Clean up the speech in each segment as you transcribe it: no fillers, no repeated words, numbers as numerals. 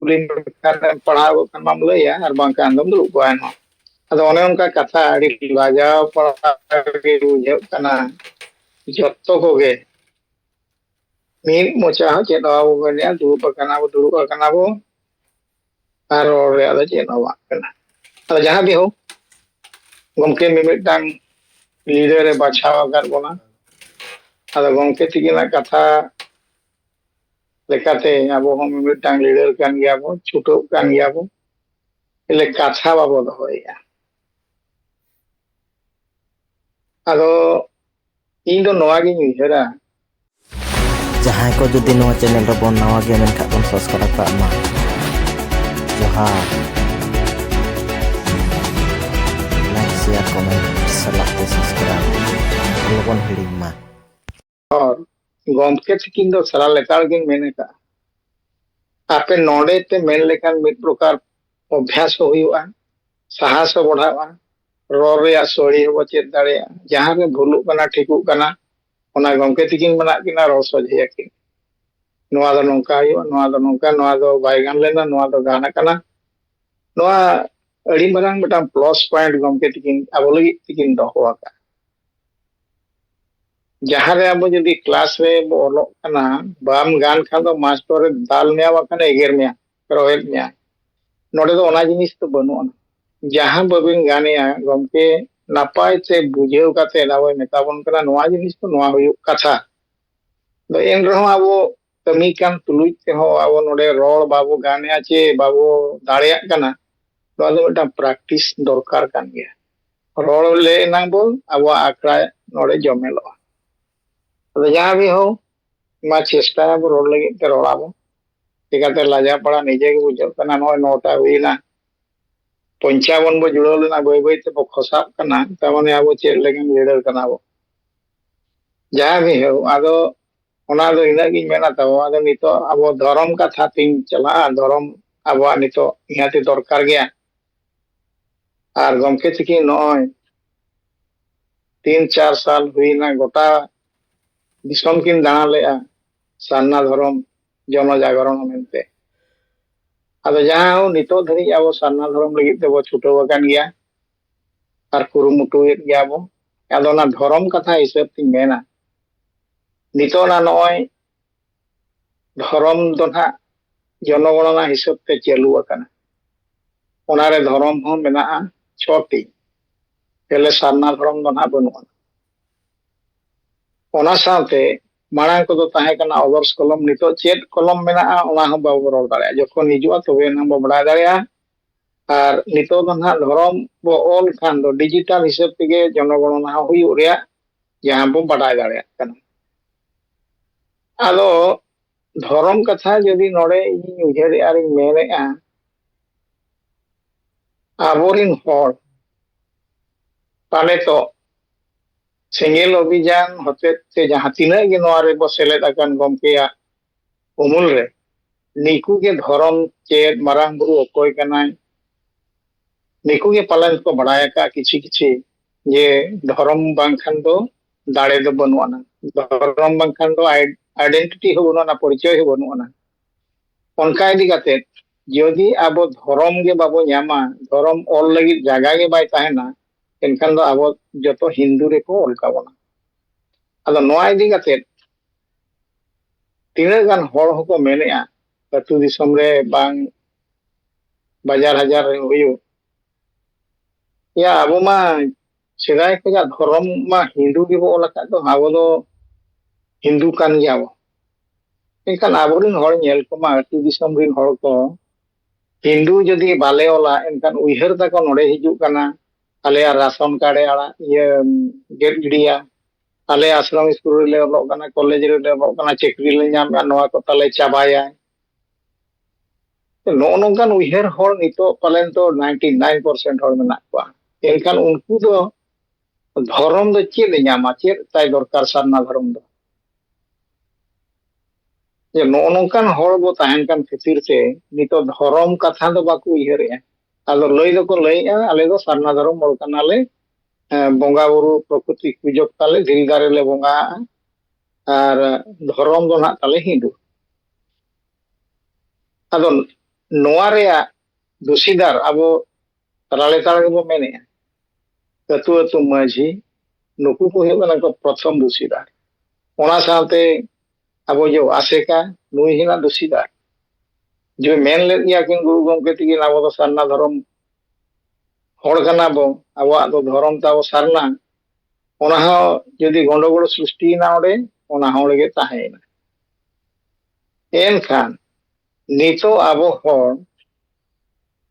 पढ़ाव माम लैया और बांकान दम दुड़ुब कोआ एनहो अदो ओने उनका कथा आड़ी लाजाव पड़ागे बुझाव कना जत्तो कोगे मीन मोचा हो चेद आबो गने दुड़ुब कना बो और रे आदो चेद आबो कना अदो जहां भी हो गमके मिमिटांग लीडर बाछाव आकाद बोना अदो गमके तिकिना कथा लेकाते आबो हम मिमिटांग लीडर कान गया बो छुटो कान गया बो एले कथा बाबो दोहया अदो इन दो नवा गिन उइहरा जहां को जुदी नवा चैनल रे बोन नवा गे मेनखा बोन सब्सक्राइब का मा जोहार लाइक शेयर कमेंट सलाह ते सब्सक्राइब लोगन हिड़ी मा और गमके तिकिन दो सरा लेकार गिन मेने का आपे नोडे ते मेन लेकान मिद प्रकार अभ्यास हुआ साहस बढ़ावा रोल रे सोड़ी हो चेत दाड़े जहां रे भूलु कना ठिकु कना ओना गमके तिकिन मना किना रो सोझे किन नोआ दो नोंका हुआ नोआ दो नोंका नोआ दो बाय गान लेना नोआ दो गाना कना नोआ अड़ी मरांग मिटां प्लस पॉइंट गमके तिकिन आबो लगी तिकिन दोहो आका जहां रे आबो जदी क्लास रे बो ओलो कना बाम गान खान दो मास्टर रे दाल मेया वाकना एगेर मेया रोहेत मेया नोडे दो ओना जिनिस तो बनु जहां बबिन गानेया गमके नापाय से बुझेव काते नावय मेताबन कना नोआ जिनिस तो नोआ हुयु कथा दो एन रहो आबो कमी कान तुलुज ते हो आबो नोडे रोल बाबू गानेया चे बाबू दाड़ेया कना नोआ दो मिटा प्रैक्टिस दरकार कान गया रोल ले नांबो आबो आखड़ा नोडे जमेलो तो जहां भी हो मा चेष्टा आबो रोल लगे ते रोलाबो चिकाते लाजा पड़ा निजे के बुझो कना नोय नोटा हुईना 55 बो जुड़ो लेना बय बय ते बो खसाब कना तमाने आबो चेल लेगन लीडर कना बो जहां भी हो आदो ओना दो इना गिन मेना ताबो आदो नितो आबो धर्म कथा तिन चला धर्म आबो नितो इहाते दरकार गया और गमके तिकी नय 3-4 साल हुईना गोटा दिसम किन दाना लेआ सान्ना धर्म जन जागरण मेनते अदो जहां हो नितो धरी आबो सान्ना धर्म लगी ते बो छुटो बकान गया और कुरुमुटुएत गया बो अदो ना धर्म कथा हिसाब तिन मेना नितो ना नय धर्म दो ना जनगणना हिसाब ते चालू आकाना ओनारे धर्म हो मेना 6टी पहले सान्ना धर्म दो ना बनुआ ओना साथे मांग को दो ताहे कना अदर्स कलम नितो चेत कलम मेना ओना हो बाबो रोल दाड़े जखन हिजुआ तबे ना बो बड़ा दाड़े और नितो दो ना धर्म बो ऑल खान दो डिजिटल हिसाब तेगे जनगणना हुयु रेया जहां बो बड़ा दाड़े कना आदो धर्म कथा जदि नोडे इन उजरे आर मेने आबोरिन होड़ पाले तो सेंगेल अभियान होते से जहां तीना गे नोआरे बो सेलेद आकान गमकेया उमुल रे निकू के धर्म चेत मारांग बुरु अकोय कनाय निकू के पालन को बढ़ाया का किछि किछि ये धर्म बांखान दो दाड़े दो बनुआना धर्म बांखान दो आइडेंटिटी हो बनुआना परिचय हो बनुआना उनका इदी काते यदि आबो धर्म के बाबो न्यामा धर्म ऑल लगी जगह के बाय ताहेना एनखान दो आबो जतो हिंदू रे को ओलका बना अदो नोआ इदी काते तीना गान होड़ होको मेनेआ अतु दिसम रे बांग बाजार हजार रे हुयु या आबो मा सेदाय खजा धर्म मा हिंदू के बो ओलका तो आबो दो हिंदू कान गयाबो एनखान आबोरिन होड़ नेल को मा अतु दिसम रिन होड़ को हिंदू जदि बाले ओला एनखान उइहर ताको नोडे हिजु कना आले राशन कार्ड आड़ा ये गेट गिडिया आले आश्रम स्कूल रे ओलो कना कॉलेज रे ओलो कना चेकरी ले नाम नोआ को ताले चाबाया नो नोंकान उइहर होड़ नितो पालेन तो 99% होड़ मेना को एनखान उनको दो धर्म दो चेद नामा चेद ताई दरकार सारना धर्म दो जे नो नोंकान होड़ बो ताहेन कान खातिर से नितो धर्म कथा दो बाकू उइहरे आलो लई दो को लई आले दो सारना धर्म मोर कनाले बंगा बुरु प्रकृति पूजक ताले धीरी दारे ले बंगा और धर्म दो ना ताले हिंदू आदो ᱱᱚᱣᱟ ᱨᱮᱭᱟᱜ ᱫᱩᱥᱤᱫᱟᱨ ᱟᱵᱚ ᱛᱟᱞᱟ ᱞᱮᱛᱟᱲ ᱜᱮᱵᱚ ᱢᱮᱱᱮᱜᱼᱟ ᱟᱹᱛᱩ ᱟᱹᱛᱩ ᱢᱟᱹᱡᱷᱤ ᱱᱩᱠᱩ ᱠᱚ ᱦᱩᱭᱩᱜ ᱠᱟᱱᱟ ᱠᱚ ᱯᱨᱚᱛᱷᱚᱢ ᱫᱩᱥᱤᱫᱟᱨ। ᱚᱱᱟ ᱥᱟᱶᱛᱮ ᱟᱵᱚ ᱡᱮ ᱟᱥᱮᱠᱟ ᱱᱩᱭ ᱦᱮᱱᱟᱜ ᱫᱩᱥᱤᱫᱟᱨ। ᱡᱮ ᱢᱮᱱ ᱞᱮᱫ ᱜᱮᱭᱟ ᱠᱤᱱ ᱜᱩᱨᱩ ᱜᱚᱢᱠᱮ ᱛᱤᱠᱤᱱ ᱟᱵᱚ ᱫᱚ ᱥᱟᱨᱱᱟ ᱫᱷᱚᱨᱚᱢ ᱦᱚᱲ ᱠᱟᱱᱟ ᱵᱚ, ᱟᱵᱚᱣᱟᱜ ᱫᱚ ᱫᱷᱚᱨᱚᱢ ᱛᱟᱵᱚ ᱥᱟᱨᱱᱟ। ᱚᱱᱟ ᱦᱚᱸ ᱡᱩᱫᱤ ᱜᱚᱱᱰᱳᱜᱳᱞ ᱥᱨᱤᱥᱴᱤᱭᱮᱱᱟ ᱚᱸᱰᱮ, ᱚᱱᱟ ᱦᱚᱸ ᱚᱸᱰᱮ ᱜᱮ ᱛᱟᱦᱮᱸᱭᱮᱱᱟ। ᱮᱱᱠᱷᱟᱱ ᱱᱤᱛᱚᱜ ᱟᱵᱚ ᱦᱚᱲ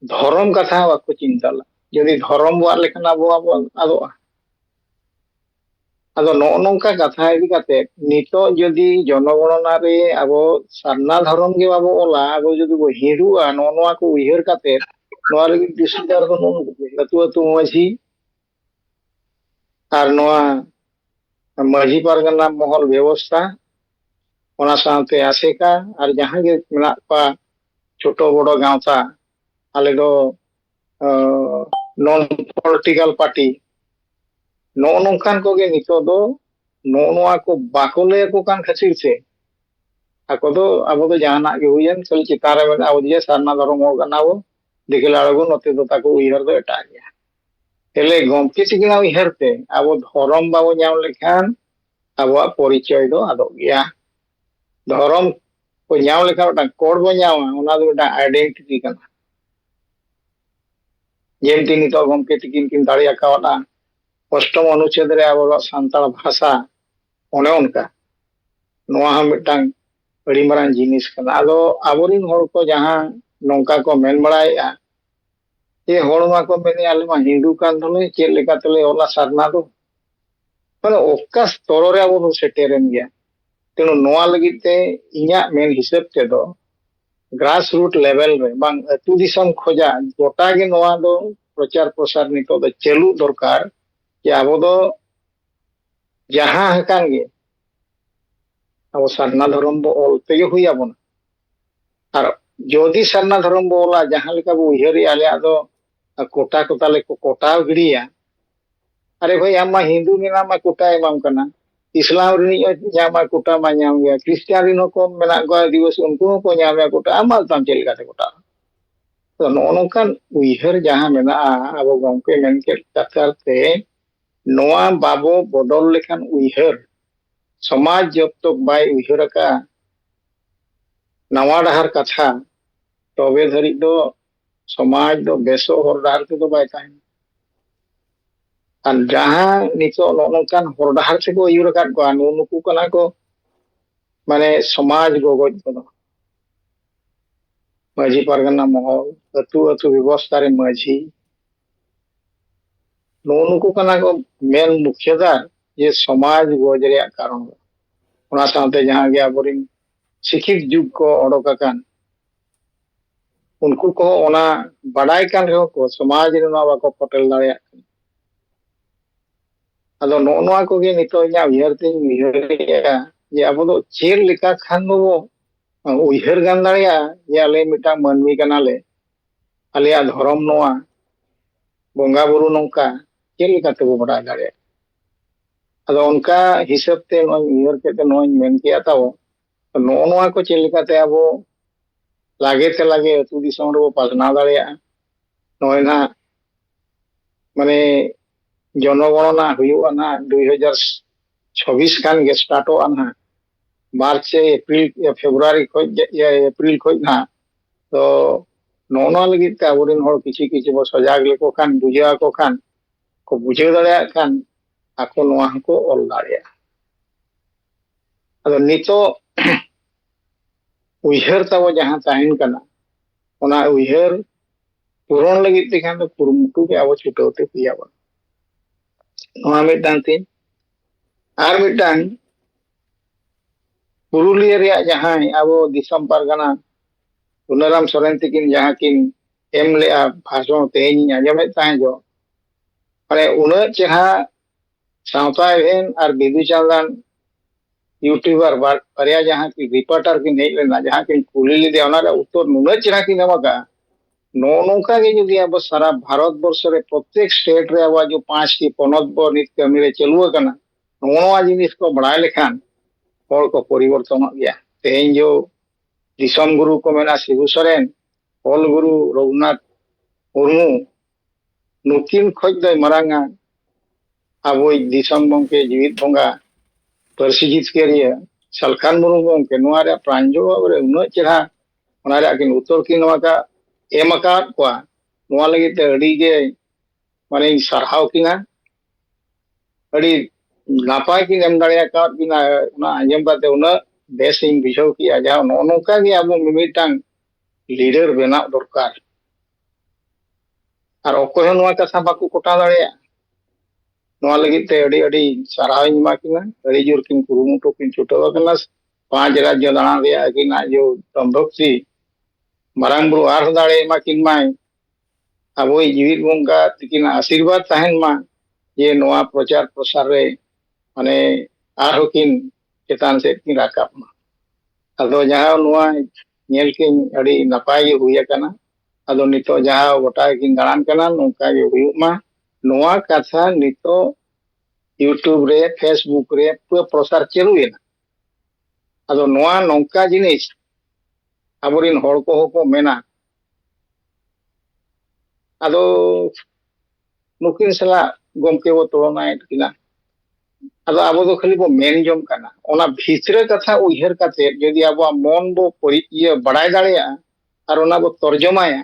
ᱫᱷᱚᱨᱚᱢ ᱠᱟᱛᱷᱟ ᱦᱚᱸ ᱵᱟᱠᱚ ᱪᱤᱱᱛᱟᱹ ᱞᱮᱫᱟ। ᱡᱩᱫᱤ ᱫᱷᱚᱨᱚᱢ ᱵᱚ ᱟᱫ ᱞᱮᱠᱷᱟᱱ ᱟᱵᱚᱣᱟᱜ ᱵᱚ ᱟᱫᱚᱜᱼᱟ। ᱟᱫᱚ ᱱᱚᱜᱼᱚ ᱱᱚᱝᱠᱟ ᱠᱟᱛᱷᱟ ᱤᱫᱤ ᱠᱟᱛᱮ ᱱᱤᱛᱚᱜ ᱡᱩᱫᱤ ᱡᱚᱱᱚᱜᱚಣᱚᱱᱟ ᱨᱮ ᱟᱵᱚ ᱥᱟᱨᱱᱟ ᱫᱷᱚᱨᱚᱢ ᱜᱮ ᱵᱟᱵᱚ ᱚᱞᱟ, ᱟᱵᱚ ᱡᱩᱫᱤ ᱵᱚ ᱦᱤᱲᱩᱜᱼᱟ ᱱᱚᱜᱼᱚ ᱱᱚᱣᱟ ᱠᱚ ᱩᱭᱦᱟᱹᱨ ᱠᱟᱛᱮ, ᱱᱚᱣᱟ ᱞᱟᱹᱜᱤᱫ ᱫᱤᱥᱩᱫᱟᱨ ᱫᱚ ᱱᱩᱠᱩ ᱟᱹᱛᱩ ᱟᱹᱛᱩ ᱢᱟᱹᱡᱷᱤ ᱟᱨ ᱱᱚᱣᱟ ᱢᱟᱹᱡᱷᱤ ᱯᱟᱨᱜᱟᱱᱟ ᱢᱚᱦᱚᱞ ᱵᱮᱵᱚᱥᱛᱷᱟ, ᱚᱱᱟ ᱥᱟᱶᱛᱮ ᱟᱥᱮᱠᱟ ᱟᱨ ᱡᱟᱦᱟᱸ ᱜᱮ ᱢᱮᱱᱟᱜ ᱠᱚᱣᱟ ছোট বড় গাঁওতা, আলে ᱫᱚ নন পলিটিক্যাল পার্টি, ᱱᱚᱜᱼᱚ ᱱᱚᱝᱠᱟᱱ ᱠᱚᱜᱮ ᱱᱤᱛᱚᱜ ᱫᱚ ᱱᱚᱜᱼᱚ ᱱᱚᱣᱟ ᱠᱚ ᱵᱟᱠᱚ ᱞᱟᱹᱭ ᱟᱠᱚ ᱠᱟᱱ ᱠᱷᱟᱹᱛᱤᱨ ᱛᱮ ᱟᱠᱚ ᱫᱚ ᱟᱵᱚ ᱫᱚ ᱡᱟᱦᱟᱱᱟᱜ ᱜᱮ ᱦᱩᱭᱮᱱ ᱠᱷᱟᱹᱞᱤ ᱪᱮᱛᱟᱱ ᱨᱮ ᱢᱮᱱᱟᱜ ᱟᱵᱚ ᱡᱮ ᱥᱟᱨᱱᱟ ᱫᱷᱚᱨᱚᱢ ᱦᱚᱲ ᱠᱟᱱᱟ ᱵᱚ, ᱫᱤᱠᱷᱞᱟ ᱟᱬᱜᱚ ᱱᱚᱛᱮ ᱫᱚ ᱛᱟᱠᱚ ᱩᱭᱦᱟᱹᱨ ᱫᱚ ᱮᱴᱟᱜ ᱜᱮᱭᱟ। ᱛᱟᱦᱞᱮ ᱜᱚᱢᱠᱮ ᱛᱤᱠᱤᱱᱟᱜ ᱩᱭᱦᱟᱹᱨ ᱛᱮ ᱟᱵᱚ ᱫᱷᱚᱨᱚᱢ ᱵᱟᱵᱚ ᱧᱟᱢ ᱞᱮᱠᱷᱟᱱ ᱟᱵᱚᱣᱟᱜ ᱯᱚᱨᱤᱪᱚᱭ ᱫᱚ ᱟᱫᱚᱜ ᱜᱮᱭᱟ। ᱫᱷᱚᱨᱚᱢ ᱠᱚ ᱧᱟᱢ ᱞᱮᱠᱷᱟᱱ ᱢᱤᱫᱴᱟᱝ ᱠᱳᱰ ᱵᱚ ᱧᱟᱢᱟ, ᱚᱱᱟ ᱫᱚ ᱢᱤᱫᱴᱟᱝ ᱟᱭᱰᱮᱱᱴᱤᱴᱤ ᱠᱟᱱᱟ। ᱡᱮᱢᱛᱤ ᱱᱤᱛᱚᱜ ᱜᱚᱢᱠᱮ ᱛᱤᱠᱤᱱ ᱠᱤᱱ ᱫᱟᱲᱮ ᱟᱠᱟᱣᱟᱫᱼᱟ ᱚᱥᱴᱚᱢ ᱚᱱᱩᱪᱷᱮᱫ ᱨᱮ ᱟᱵᱚᱣᱟᱜ ᱥᱟᱱᱛᱟᱲ ᱵᱷᱟষᱟ, ᱚᱱᱮ ᱚᱱᱠᱟ ᱱᱚᱣᱟ ᱦᱚᱸ ᱢᱤᱫᱴᱟᱝ ᱟᱹᱰᱤ ᱢᱟᱨᱟᱝ ᱡᱤᱱᱤᱥ ᱠᱟᱱᱟ। ᱟᱫᱚ ᱟᱵᱚᱨᱤᱱ ᱦᱚᱲ ᱠᱚ ᱡᱟᱦᱟᱸ ᱱᱚᱝᱠᱟ ko ᱢᱮᱱ ᱵᱟᱲᱟᱭᱮᱜᱼᱟ, ᱡᱮ ᱦᱚᱲ ᱢᱟᱠᱚ ᱢᱮᱱᱮᱜᱼᱟ ᱟᱞᱮ ᱢᱟ ᱦᱤᱱᱫᱩ ᱠᱟᱱ ᱫᱚᱞᱮ, ᱪᱮᱫ ᱞᱮᱠᱟ ᱛᱮᱞᱮ ᱚᱞᱟ ᱥᱟᱨᱱᱟ ᱫᱚ? ᱢᱟᱱᱮ ᱚᱠᱟ ᱥᱛᱚᱨ ᱨᱮ ᱟᱵᱚ ᱵᱚᱱ ᱥᱮᱴᱮᱨᱮᱱ ᱜᱮᱭᱟ। तेणु नोआ लगित ते इᱧाग मेन हिसाब ते दो ग्रास रूट लेवल रे बांग अतु दिसम खोजा गोटा गे नोआ दो प्रचार प्रसार नितो दो चालू दरकार कि आबो दो जहां हकान गे आबो सारना धर्म बो ऑल तेगे हुई आबोना और जोदि सारना धर्म बो ओला जहां लेका बो उयहरी आले आदो कोटा कोटा ले को कोटा गिड़िया अरे भाई आमा हिंदू मेना मा कोटा एमाम कना इस्लाम रिनी ᱧᱟᱢᱟ कोटा मा ᱧᱟᱢ गया क्रिश्चियन रिनो को मेना को दिवस उनको को ᱧᱟᱢया कोटा आमा ताम चेल काते कोटा तो नोनोकान उयहर जहां मेना आबो गंके मेनके कथाते नोआ बाबो बदल लेखान उयहर समाज जब तक बाय उयहर का नवा डहार कथा तबे धरि दो समाज दो बेसो हर डहार ते दो बाय ताहेन और जहां नितो नोनोकान हर डहार से को उयहर काट को नुनुकु कना को माने समाज गोगोज को माझी पारगना महल अतु अतु व्यवस्था रे माझी नुनुकु कना को मेन मुख्यदार ये समाज गोज रे कारण ओना साथे जहां गे आबोरिन शिक्षित जुग को ओडोकाकान उनको को ओना बड़ाई कान रे को समाज रे ना बाको पटेल दाड़िया अदो नोनवा को गे नितो इया उयहरते उयहरिया जे आबो दो चेल लेका खान दो उयहर गान दाड़िया जे आले मिटा मानवी कनाले आलिया धर्म नोआ बोंगा बुरु नोंका चेल लेका ते बो बड़ा दाड़िया अदो उनका हिसाब ते नो उयहर के ते नो मेन किया ताओ नोनवा को चेल लेका ते आबो लागे ते लागे अतु दिसम रे बो पासना दाड़िया नोय ना माने जनगणना हुयुआ ना 2026 खान गे स्टार्टो आना मार्च से अप्रैल फेब्रुआरी खो अप्रैल खो ना तो नोना लगी ते आबोरिन हर किछि किछि बो सजाग लेको खान बुझा को खान को बुझे दाड़िया खान आको नोआ को ऑल दाड़िया अदो नितो उयहर ताबो जहां ताहेन कना ओना उयहर पूरण लगी ते खान तो कुरुमुटु के आबो छुटौते पिया बन नोआ मिटान तीन आर मिटान पुरुलिया रे जहां आबो दिसम पारगना पुनराम सोरेन तकिन जहां किन एम ले भाषण तेज आंजमे ताहे जो माने उना चेहा सावता एवेन और बिदु चांदान यूट्यूबर बारिया जहां की रिपोर्टर की नहीं लेना जहां की कुली ले देना उत्तर नुना चेहा की नमका नो नोका के जदि अब सारा भारत वर्ष रे प्रत्येक स्टेट रे अब जो 5 की पनत बो नित कमी रे चलुआ कना नोआ जिनिस को बड़ाय लेखान हर को परिवर्तन गया तेज जो दिसम गुरु को मेना शिबू सोरेन ᱚᱞ ᱜᱩᱨᱩ ᱨᱚᱜᱷᱩᱱᱟथ ᱢᱩᱨᱢᱩ ᱱᱩᱠᱤᱱ ᱠᱷᱚᱡ ᱫᱚᱭ ᱢᱟᱨᱟᱝᱟ ᱟᱵᱚᱭᱤᱡ ᱫᱤᱥᱚᱢ ᱜᱚᱢᱠᱮ ᱡᱤᱣᱤᱫ ᱵᱚᱸᱜᱟ ᱯᱟᱹᱨᱥᱤ ᱡᱤᱛᱠᱟᱹᱨᱤᱭᱟᱹ ᱥᱟᱞᱠᱷᱟᱱ ᱢᱩᱨᱢᱩ ᱜᱚᱢᱠᱮ ᱱᱚᱣᱟ ᱨᱮᱭᱟᱜ ᱯᱨᱟᱧᱡᱚᱵᱟᱵ ᱨᱮ ᱩᱱᱟᱹᱜ ᱪᱮᱦᱨᱟ ᱚᱱᱟ ᱨᱮᱭᱟᱜ ᱠᱤᱱ ᱩᱛᱛᱚᱨ ᱠᱤᱱ ᱮᱢ ᱟᱠᱟᱫ ᱠᱚᱣᱟ ᱱᱚᱣᱟ ᱞᱟᱹᱜᱤᱫ ᱛᱮ ᱟᱹᱰᱤ ᱜᱮ ᱢᱟᱱᱮᱧ ᱥᱟᱨᱦᱟᱣ ᱠᱤᱱᱟ ᱟᱹᱰᱤ ᱱᱟᱯᱟᱭ ᱠᱤᱱ ᱮᱢ ᱫᱟᱲᱮᱭᱟᱠᱟᱫ ᱠᱤᱱᱟ ᱚᱱᱟ ᱟᱸᱡᱚᱢ ᱠᱟᱛᱮ ᱩᱱᱟᱹᱜ ᱵᱮᱥᱤᱧ ᱵᱩᱡᱷᱟᱹᱣ ᱠᱮᱜᱼᱟ ᱡᱟᱦᱟᱸ ᱱᱚᱜᱼᱚ ᱱᱚᱝᱠᱟ ᱜᱮ ᱟᱵᱚ ᱢᱤᱢᱤᱫᱴᱟᱝ ᱞᱤᱰᱟᱨ ᱵᱮᱱᱟᱣ ᱫᱚᱨᱠᱟর ᱟᱨ ᱚᱠᱚᱭ ᱦᱚᱸ ᱱᱚᱣᱟ ᱠᱟᱛᱷᱟ ᱵᱟᱠᱚ ᱠᱚᱴᱟᱣ ᱫᱟᱲᱮᱭᱟᱜᱼᱟ ᱱᱚᱣᱟ ᱞᱟᱹᱜᱤᱫ ᱛᱮ ᱟᱹᱰᱤ ᱟᱹᱰᱤ ᱥᱟᱨᱦᱟᱣᱤᱧ ᱮᱢᱟ ᱠᱤᱱᱟ ᱟᱹᱰᱤ ᱡᱳᱨ ᱠᱤᱱ ᱠᱩᱨᱩᱢᱩᱴᱩ ᱠᱤᱱ ᱪᱷᱩᱴᱟᱹᱣ ᱟᱠᱟᱱᱟ 5 ᱨᱟᱡᱽᱡᱚ ᱫᱟᱬᱟᱱ ᱨᱮᱭᱟᱜ ᱟᱹᱠᱤᱱᱟᱜ ᱡᱮ ᱫᱚᱢᱵᱷᱚᱠᱥᱤ ᱢᱟᱨᱟᱝ ᱵᱩᱨᱩ ᱟᱨᱦᱚᱸ ᱫᱟᱲᱮ ᱮᱢᱟ ᱠᱤᱱ ᱢᱟᱭ ᱟᱵᱚᱭᱤᱡ ᱡᱤᱣᱤᱫ ᱵᱚᱸᱜᱟ ᱛᱤᱠᱤᱱᱟᱜ ᱟᱥᱤᱨᱵᱟᱫ ᱛᱟᱦᱮᱱ ᱢᱟ ᱡᱮ ᱱᱚᱣᱟ ᱯᱨᱚᱪᱟᱨ ᱯᱨᱚᱥᱟᱨ ᱨᱮ ᱢᱟᱱᱮ ᱟᱨᱦᱚᱸ ᱠᱤᱱ ᱪᱮᱛᱟन ᱥᱮᱫ ᱠᱤᱱ ᱨᱟᱠᱟᱵ ᱢᱟ ᱟᱫᱚ ᱡᱟᱦᱟᱸ ᱱᱚᱣᱟ ᱧᱮᱞ ᱠᱤᱱ ᱟᱹᱰᱤ ᱱᱟᱯᱟᱭ ᱜᱮ ᱦᱩᱭ ᱟᱠᱟᱱᱟ ᱟᱫᱚ ᱱᱤᱛᱚᱜ ᱡᱟᱦᱟᱸ ᱜᱚᱴᱟ ᱜᱮᱠᱤᱱ ᱫᱟᱬᱟᱱ ᱠᱟᱱᱟ ᱱᱚᱝᱠᱟ ᱜᱮ ᱦᱩᱭᱩᱜ ᱢᱟ ᱱᱚᱣᱟ ᱠᱟᱛᱷᱟ ᱱᱤᱛᱚᱜ ᱤᱭᱩᱴᱩᱵ ᱨᱮ ᱯᱷᱮᱥᱵᱩक ᱨᱮ ᱯᱩᱨᱟᱹ ᱯᱨᱚᱥᱟᱨ ᱪᱟᱹᱞᱩᱭᱮᱱᱟ ᱟᱫᱚ ᱱᱚᱣᱟ ᱱᱚᱝᱠᱟ ᱡᱤᱱᱤᱥ ᱟᱵᱚᱨᱤᱱ ᱦᱚᱲ ᱠᱚᱦᱚᱸ ᱠᱚ ᱢᱮᱱᱟ ᱟᱫᱚ ᱱᱩᱠᱤᱱ ᱥᱟᱞᱟᱜ ᱜᱚᱢᱠᱮ ᱵᱚ ᱛᱩᱞᱚᱱᱟᱭᱮᱫ ᱠᱤᱱᱟ ᱟᱫᱚ ᱟᱵᱚ ᱫᱚ ᱠᱷᱟᱹᱞᱤ ᱵᱚ ᱢᱮᱱ ᱡᱚᱝ ᱠᱟᱱᱟ ᱚᱱᱟ ᱵᱷᱤᱛᱨᱟᱹ ᱠᱟᱛᱷᱟ ᱩᱭᱦᱟᱹᱨ ᱠᱟᱛᱮ ᱡᱩᱫᱤ ᱟᱵᱚᱣᱟᱜ ᱢᱚᱱ ᱵᱚ ᱵᱟᱲᱟᱭ ᱫᱟᱲᱮᱭᱟᱜᱼᱟ ᱟᱨ ᱚᱱᱟ ᱵᱚ ᱛᱚᱨᱡᱚᱢᱟᱭᱟ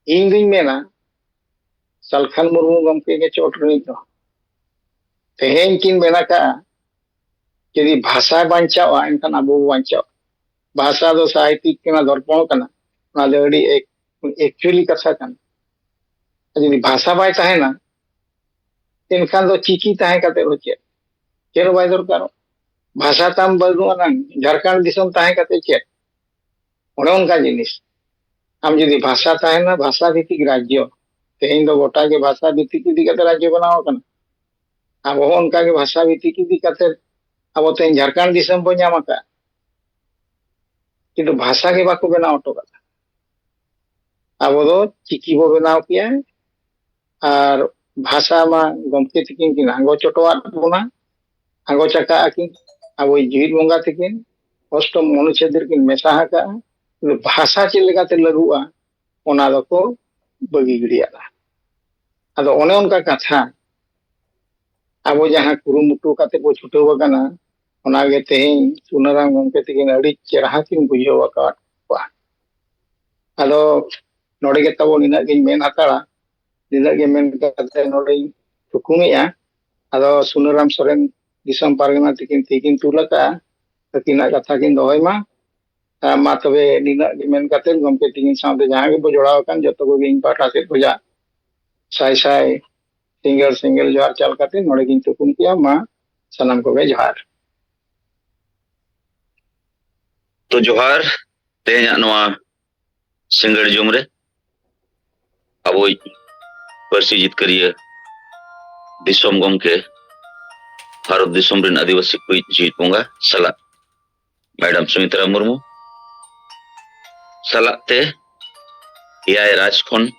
ᱤᱧ ᱫᱩᱧ ᱢᱮᱱᱟ ᱥᱟᱞᱠᱷᱟᱱ ᱢᱩᱨᱢᱩ ᱜᱚᱢᱠᱮ ᱜᱮ ᱪᱚᱴ ᱨᱤᱱᱤᱡ ᱫᱚ ᱛᱮᱦᱮᱧ ᱠᱤᱱ ᱢᱮᱱ ᱟᱠᱟᱜᱼᱟ ᱡᱩᱫᱤ ᱵᱷᱟষᱟ ᱵᱟᱧᱪᱟᱣᱼᱟ ᱮᱱᱠᱷᱟᱱ ᱟᱵᱚ ᱵᱚ ᱵᱟᱧᱪᱟᱣᱼᱟ ᱵᱷᱟषᱟ ᱫᱚ ᱥᱟᱦᱤᱛᱤᱠ ᱠᱟᱱᱟ ᱫᱚᱨᱯᱚण ᱠᱟᱱᱟ ᱚᱱᱟ ᱫᱚ ᱟᱹᱰᱤ ᱮᱠᱪᱩᱭᱮᱞᱤ ᱠᱟᱛᱷᱟ ᱠᱟᱱᱟ ᱡᱩᱫि ᱵᱷᱟषᱟ ᱵᱟᱭ ᱛᱟᱦᱮᱱᱟ ᱮᱱᱠᱷᱟन ᱫᱚ ᱪᱤᱠᱤ ᱛᱟᱦᱮᱸ ᱠᱟᱛᱮ ᱦᱚᱸ ᱪᱮᱫ ᱦᱚᱸ ᱵᱟᱭ ᱫᱚᱨᱠᱟᱨᱚᱜ ᱵᱷᱟषᱟ ᱛᱟᱢ ᱵᱟᱹᱱᱩᱜ ᱟᱱᱟᱝ ᱡᱷᱟᱲᱠᱷᱚᱸᱰ ᱫᱤᱥᱚᱢ ᱛᱟᱦᱮᱸ ᱠᱟᱛᱮ ᱪᱮᱫ ᱚᱱᱮ ᱚᱱᱠᱟ ᱡᱤᱱᱤᱥ ᱟᱢ ᱡᱩᱫि ᱵᱷᱟषᱟ ᱛᱟᱦᱮᱱᱟ ᱵᱷᱟषᱟ ᱵᱷᱤᱛᱤᱠ ᱨᱟᱡᱽᱡᱚ ᱛᱮᱦᱮᱧ ᱫᱚ ᱜᱚᱴᱟ ᱜᱮ ᱵᱷᱟषᱟ ᱵᱷᱤᱛᱤᱠ ᱤᱫᱤ ᱠᱟᱛᱮ ᱨᱟᱡᱽᱡᱚ ᱵᱮᱱᱟᱣ ᱟᱠᱟᱱᱟ ᱟᱵᱚ ᱦᱚᱸ ᱚᱱᱠᱟ ᱜᱮ ᱵᱷᱟषᱟ ᱵᱷᱤᱛᱤᱠ ᱤᱫᱤ ᱠᱟᱛᱮ ᱟᱵᱚ ᱛᱮᱦᱮᱧ ᱡᱷᱟᱲᱠᱷᱚᱸᱰ ᱫᱤᱥᱚᱢ ᱵᱚ ᱧᱟᱢ ᱟᱠᱟᱫ ᱠᱤᱱᱛᱩ ᱵᱷᱟषᱟ ᱜᱮ ᱵᱟᱠᱚ ᱵᱮᱱᱟᱣ ᱦᱚᱴᱚ ᱠᱟᱫᱟ ᱟᱵᱚ ᱫᱚ ᱪᱤᱠᱤ ᱵᱚ ᱵᱮᱱᱟᱣ ᱠᱮᱜᱼᱟ ᱟᱨ ᱵᱷᱟषᱟ ᱢᱟ ᱜᱚᱢᱠᱮ ᱛᱤᱠᱤᱱ ᱠᱤᱱ ᱟᱸᱜᱚ ᱪᱚᱴᱚᱣᱟᱫ ᱵᱚᱱᱟ ᱟᱸᱜᱚᱪ ᱟᱠᱟᱜ ᱟᱹᱠᱤᱱ ᱟᱵᱚᱭᱤᱡ ᱡᱤᱣᱤᱫ ᱵᱚᱸᱜᱟ ᱛᱤᱠᱤᱱ ᱚᱥᱴᱚᱢ ᱚᱱᱩᱪᱷᱮᱫ ᱨᱮᱠᱤᱱ ᱢᱮᱥᱟ ᱟᱠᱟᱜᱼᱟ ᱵᱷᱟষᱟ ᱪᱮᱫ ᱞᱮᱠᱟᱛᱮ ᱞᱟᱹᱜᱩᱜᱼᱟ ᱚᱱᱟ ᱫᱚᱠᱚ ᱵᱟᱹᱜᱤ ᱜᱤᱰᱤᱭᱟᱫᱟ ᱟᱫᱚ ᱚᱱᱮ ᱚᱱᱠᱟ ᱠᱟᱛᱷᱟ ᱟᱵᱚ ᱡᱟᱦᱟᱸ ᱠᱩᱨᱩᱢᱩᱴᱩ ᱠᱟᱛᱮ ᱵᱚ ᱪᱷᱩᱴᱟᱹᱣ ᱟᱠᱟᱱᱟ ᱚᱱᱟᱜᱮ ᱛᱮᱦᱮᱧ ᱥᱩᱱᱟᱨᱟᱢ ᱜᱚᱢᱠᱮ ᱛᱤᱠᱤᱱ ᱟᱹᱰᱤ ᱪᱮᱨᱦᱟ ᱠᱤᱱ ᱵᱩᱡᱷᱟᱹᱣ ᱟᱠᱟᱫ ᱠᱚᱣᱟ ᱟᱫᱚ ᱱᱚᱰᱮ ᱜᱮ ᱛᱟᱵᱚ ᱱᱤᱱᱟᱹᱜ ᱜᱤᱧ ᱢᱮᱱ ᱦᱟᱛᱟᱲᱟ ᱱᱤᱱᱟᱹᱜ ᱜᱮ ᱢᱮᱱ ᱠᱟᱛᱮ ᱱᱚᱰᱮᱧ ᱛᱷᱩᱠᱩᱢᱮᱜᱼᱟ ᱟᱫᱚ ᱥᱩᱱᱟᱨᱟᱢ ᱥᱚᱨᱮᱱ ᱫᱤᱥᱚᱢ ᱯᱟᱨᱜᱟᱱᱟ ᱛᱤᱠᱤᱱ ᱛᱤᱠᱤᱱ ᱛᱩᱞ ᱟᱠᱟᱜᱼᱟ ᱟᱹᱠᱤᱱᱟᱜ ᱠᱟᱛᱷᱟ ᱠᱤᱱ ᱫᱚᱦᱚᱭ ᱢᱟ ᱢᱟ ᱛᱚᱵᱮ ᱱᱤᱱᱟᱹᱜ ᱜᱮ ᱢᱮᱱ ᱠᱟᱛᱮ ᱜᱚᱢᱠᱮ ᱛᱤᱠᱤᱱ ᱥᱟᱶᱛᱮ ᱡᱟᱦᱟᱸ ᱜᱮᱵᱚ ᱡᱚᱲᱟᱣ ᱟᱠᱟᱱ ᱡᱚᱛᱚ ᱠᱚᱜᱮ ᱤᱧ ᱯᱟᱦᱴᱟ ᱥᱮᱫ ᱠᱷᱚᱱᱟᱜ ᱥᱟᱭ ᱥᱟᱭ ᱥᱤᱸᱜᱟᱹᱲ ᱡᱚᱦᱟᱨ ᱪᱟᱞ ᱠᱟᱛᱮ ᱱᱚᱰᱮ ᱜᱤᱧ ᱛᱷᱩᱠᱩᱢ ᱠᱮᱜᱼᱟ ᱢᱟ ᱥᱟᱱᱟᱢ ᱠᱚᱜᱮ ᱡᱚᱦᱟᱨ तो जोहार तेहना नवा सिंगड़ जुम रे अब पार्सी जितकारिया दिसोम गमके भारत दिसोम रिन आदिवासी को जीत बोंगा सला मैडम सुमित्रा मुर्मू सलाते एआई राज खन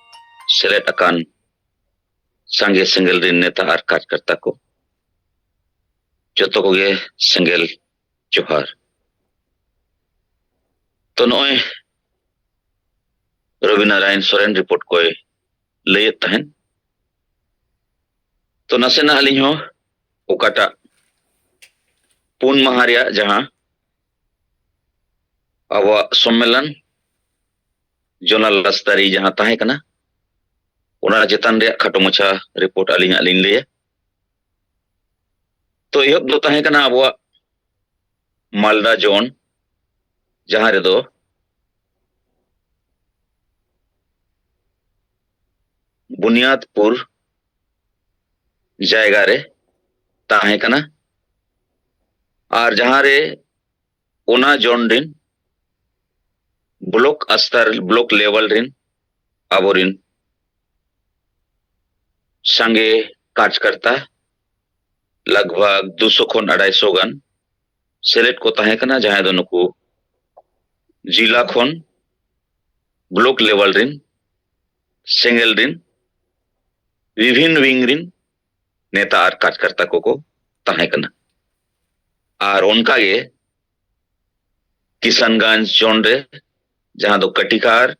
सेलेक्ट अकान संगे सेंगेल रिन नेता आर कार्यकर्ता को जतो कोगे सेंगेल जोहार तो नॉय रविनारायण सोरेन रिपोर्ट को लयत तहन तो नसेना अलिंग हो ओकाटा पुन महारिया जहां अब सम्मेलन जोनल रास्तारी जहां ताहे कना ओना चेतन रे खाटो मछा रिपोर्ट अलिंग ले तो एहब दो ताहे कना अब मालदा जोन जहां रे दो बुनियादपुर जायगा रे ताहे कना और जहां रे ओना जोन रिन ब्लॉक स्तर ब्लॉक लेवल रिन आबोरिन संगे कार्यकर्ता लगभग 200 खन 250 गान सेलेक्ट को ताहे कना जहां दो नुकु जिला खन ब्लॉक लेवल रिन सेंगेल रिन विभिन्न विंग रिन नेता और कार्यकर्ता को ताहे कना और उनका ये किशनगंज जोन रे जहां दो कटिकार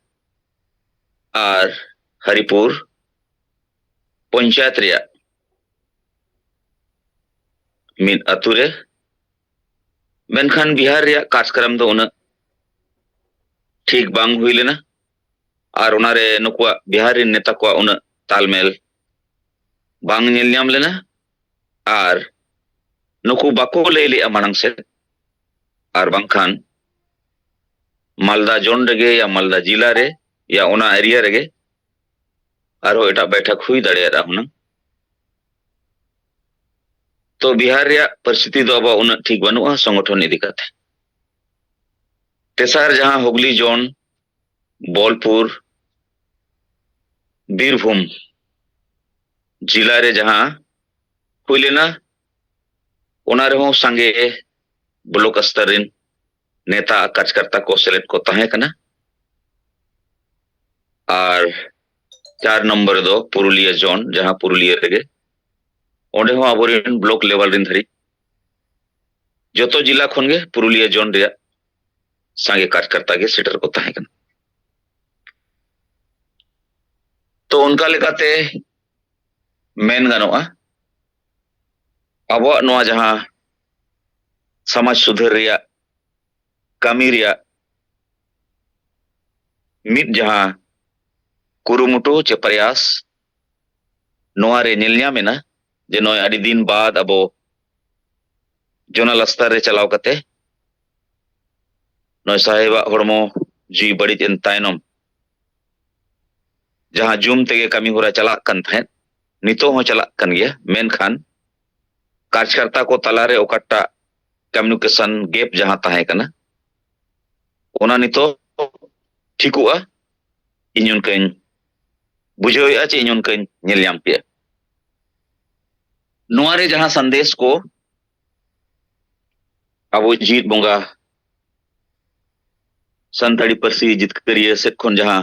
और हरिपुर पंचायत रिया मिद अतुरे मेनखान बिहार रिया कार्यक्रम दो उना ठीक बांग हुई लेना और उनारे नुकुआ बिहारी नेता को उना तालमेल बांग नेल ᱧᱟᱢ लेना और नुकु बाको ले लिया मानंग से और बांखान मालदा जोन रेगे या मालदा जिला रे या उना एरिया रेगे और एटा बैठक हुई दाड़ेया हुना तो बिहार रिया परिस्थिति दो अब उना ठीक बनुआ संगठन इदी काते तेसार जहां हुगली जोन बोलपुर बीरभूम जिला रे जहां हुई लेना उना रेहों संगे ब्लॉक स्तर रिन नेता कार्यकर्ता को सेलेक्ट को तहे कना और 4 नंबर दो पुरुलिया जोन जहां पुरुलिया रेगे ओंडे हो आबोरिन ब्लॉक लेवल रिन धरी जोतो जिला खनगे पुरुलिया जोन रिया संगे कार्यकर्ता के सेटर को तहे कना तो उनका लेकाते मेन गानोआ अब नोआ जहां समाज सुधार रिया कमी रिया मिद जहां कुरुमुटु चे प्रयास नोआ रे निलया मेना जे नोय अडी दिन बाद अब जोनल स्तर रे चलाव कते नोय साहेबा हड़मो जी बड़ी दिन तायनम जहां जूम तेगे कमी होरा चला कन थे नितो हो चला कन गया मेन खान कार्यकर्ता को तलारे ओकट्टा कम्युनिकेशन गैप जहां ताहे कना ओना नितो ठिकुआ इन्युन कन बुझोया चे इन्युन कन नेल ᱧᱟᱢ पे नोआरे जहां संदेश को अब जीत बोंगा संताड़ी परसी जितकरिया से खन जहां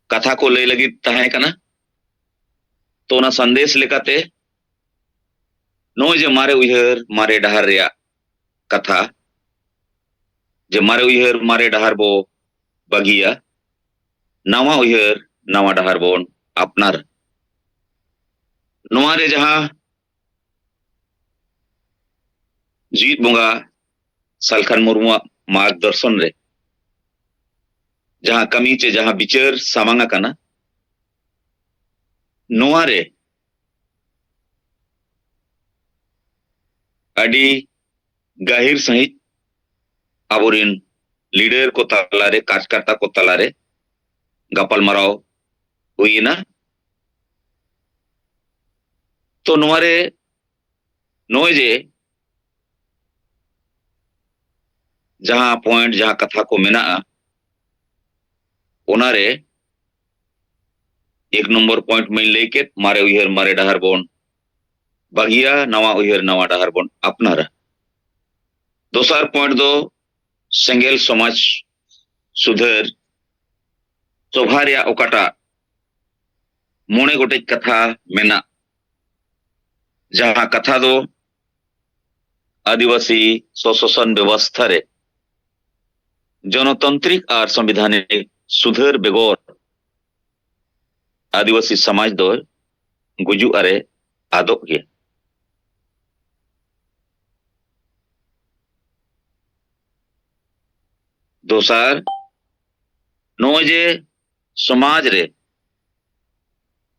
कथा को ले लगी ताहे कना तो ना संदेश लेकाते नो जे मारे उयहर मारे डहार रिया कथा जे मारे उयहर मारे डहार बो बगिया नवा उयहर नवा डहार बोन अपनार नोआरे जहां जीत बोंगा सालखान मुर्मुआ मार्गदर्शन रे जहां कमी चे जहां विचार सामांगा कना नोआरे अडी गाहिर सहित आबोरिन लीडर को तलारे कार्यकर्ता को तलारे गपल मराव हुई ना तो नोआरे नोए जे जहां पॉइंट जहां कथा को मेना ओनारे 1 नंबर पॉइंट में लेके मारे उयहर मारे डहार बोन बगिया नवा उयहर नवा डहार बोन अपनार दोसर पॉइंट दो सेंगेल समाज सुधार सोभारिया ओकाटा मोने गोटे कथा मेना जहां कथा दो आदिवासी स्वशासन व्यवस्था रे जनतांत्रिक और संवैधानिक सुधार बेगोर आदिवासी समाज दो गुजु अरे आदोक गया दोसार नोजे समाज रे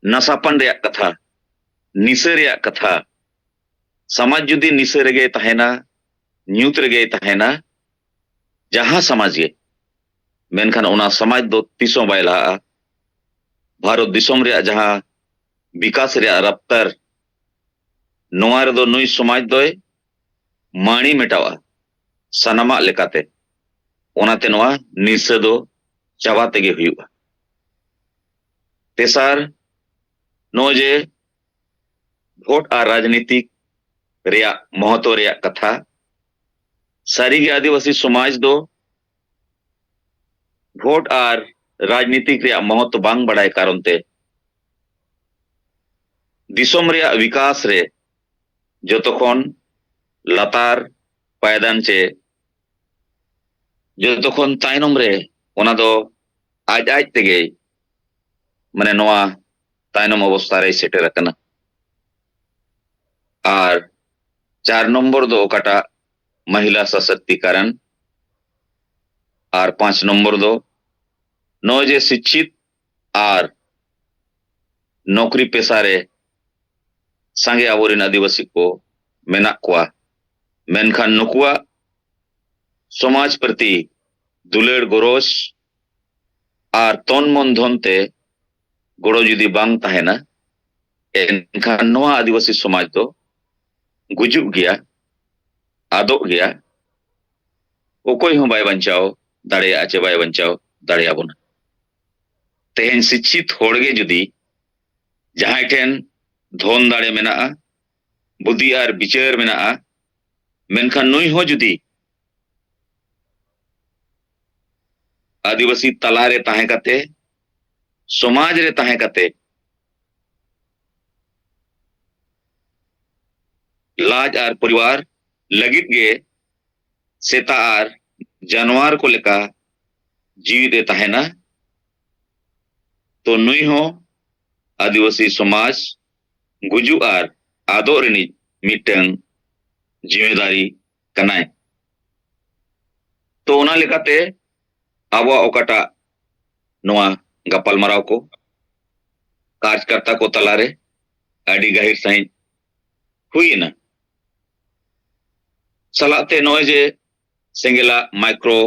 नसापन रे कथा निसे रे कथा समाज जुदी निसे रेगे तहेना न्यूत रेगे तहेना जहां समाज गे मेनखान ओना समाज दो तीसों बायला भारत दिसोम रे जहां विकास रे रफ्तार नोआर दो नुई समाज दोय माणी मेटावा सनामा लेकाते ओनाते नोआ निसे दो चावा तेगे हुआ तेसार नोजे भोट और राजनीतिक रिया महत्व रिया कथा सारी के आदिवासी समाज दो भोट और राजनीतिक रिया महत्व बांग बढ़ाए कारण ते दिसोम रिया विकास रे जो तखन लतार पायदान चे जो तखन तायनम रे ओना दो आज आज तेगे माने नोआ तायनम अवस्था रे सेटर अकना। और 4 नंबर दो ओकाटा महिला सशक्तिकरण और 5 नंबर दो नो जे शिक्षित और नौकरी पेशा रे संगे आबोरिन आदिवासी को मेना कुआ मेनखान नुकुआ समाज प्रति दुलेर गोरोस और तन मन धनते गोड़ो जुदी बांग तहेना एनखान नोआ आदिवासी समाज दो गुजुग गया आदोग गया ओकोई हों बाय बंचाओ दाड़े आचे बाय बंचाओ दाड़े आबोना तेहन शिक्षित होड़गे जुदी जहां ठेन धन दाड़े मेना बुद्धि और विचार मेना मेनखान नुई हो जुदी आदिवासी तलारे ताहे कते समाज रे ताहे कते लाज और परिवार लगित गे सेता और जानवर को लेका जीवित दे ताहेना तो नुई हो आदिवासी समाज गुजु और आदो रेनी मिटंग जिम्मेदारी कनाय तो ओना लेकाते आबो ओकाटा नोआ गपाल मराव को कार्यकर्ता को तलारे आडी गहिर सही हुई ना सलाते नोए जे सेंगेला माइक्रो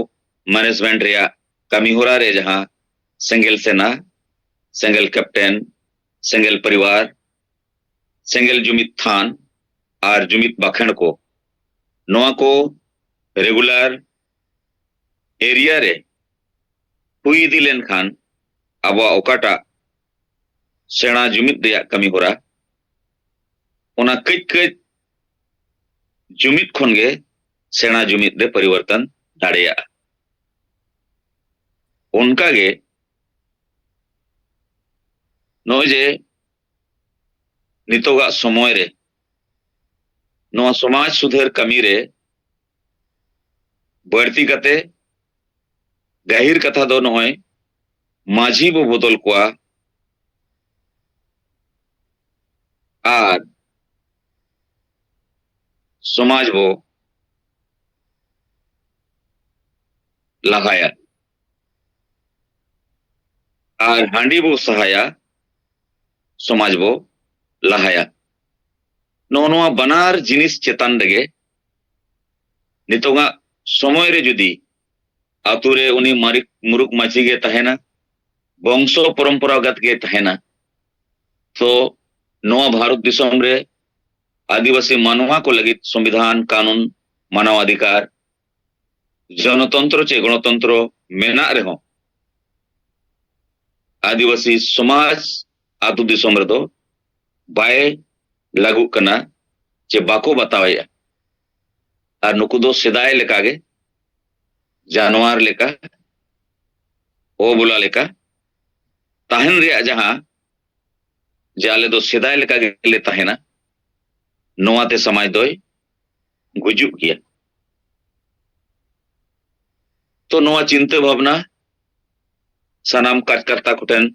मैनेजमेंट रेया कमी हो रे जहां सेंगेल सेना सेंगेल कैप्टन सेंगेल परिवार सेंगेल जुमित थान और जुमित बाखण को नोआ को रेगुलर एरिया रे हुई दी लेन खान अब ओकाटा सेना जुमित रेया कमी हो रहा ओना कई कई जुमित खन गे सेना जुमित रे परिवर्तन दाड़ेया उनका गे नो जे नितोगा समय रे नोआ समाज सुधर कमी रे बढ़ती कते गहिर कथा दो नोय माझी बो बदल कोआ और समाज बो लगाया और हांडी बो सहाया समाज बो लहाया नोआ बनार जिनिस चेतन लगे नितोगा समय रे जुदी आतुरे उनी मारिक मुरुक माची गे तहेना वंशो परंपरागत गे तहेना तो नोआ भारत दिसम रे आदिवासी मानवा को लगित संविधान कानून मानव अधिकार जनतंत्र चे गणतंत्र मेना रहो आदिवासी समाज आतु दिसम रे दो बाय लागू कना चे बाको बताया और नुकु दो सेदाय लेका गे जानवर लेका ओ बुला लेका ताहन रे जहां जाले दो सेदाय लेका गे ले ताहेना नोआते समाज दोय गुजुक गया तो नोआ चिंता भावना सनाम कार्यकर्ता कुटन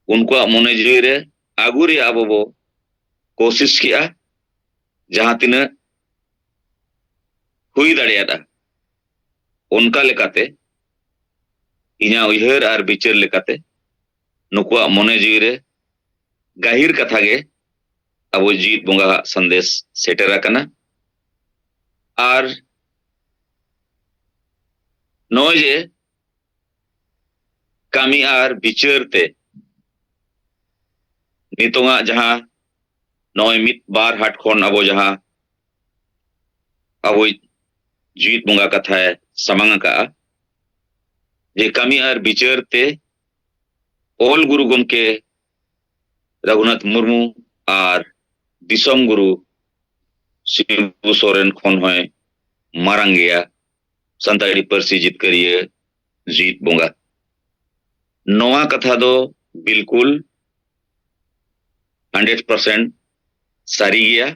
उनको मने जीवी रे आगु रे आबो बो कोशिश किया जहां तीन हुई दाड़ेयादा उनका लेकाते इना उयहर और विचार लेकाते नुकुआ मने जीवी रे गहिर कथा गे अब जीत बोंगा संदेश सेटेरा कना और नोय जे कामी और विचारते नितोंगा जहां नोय मित बार हाट खन अब जहां अब जीत बोंगा कथा है समांग का जे कामी और विचारते ओल गुरु गमके रघुनाथ मुर्मू और दिसम गुरु शिबू सोरेन खन होय मारांग गया संताड़ी परसी जीत करिए जीत बोंगा नोआ कथा दो बिल्कुल 100% सारी गया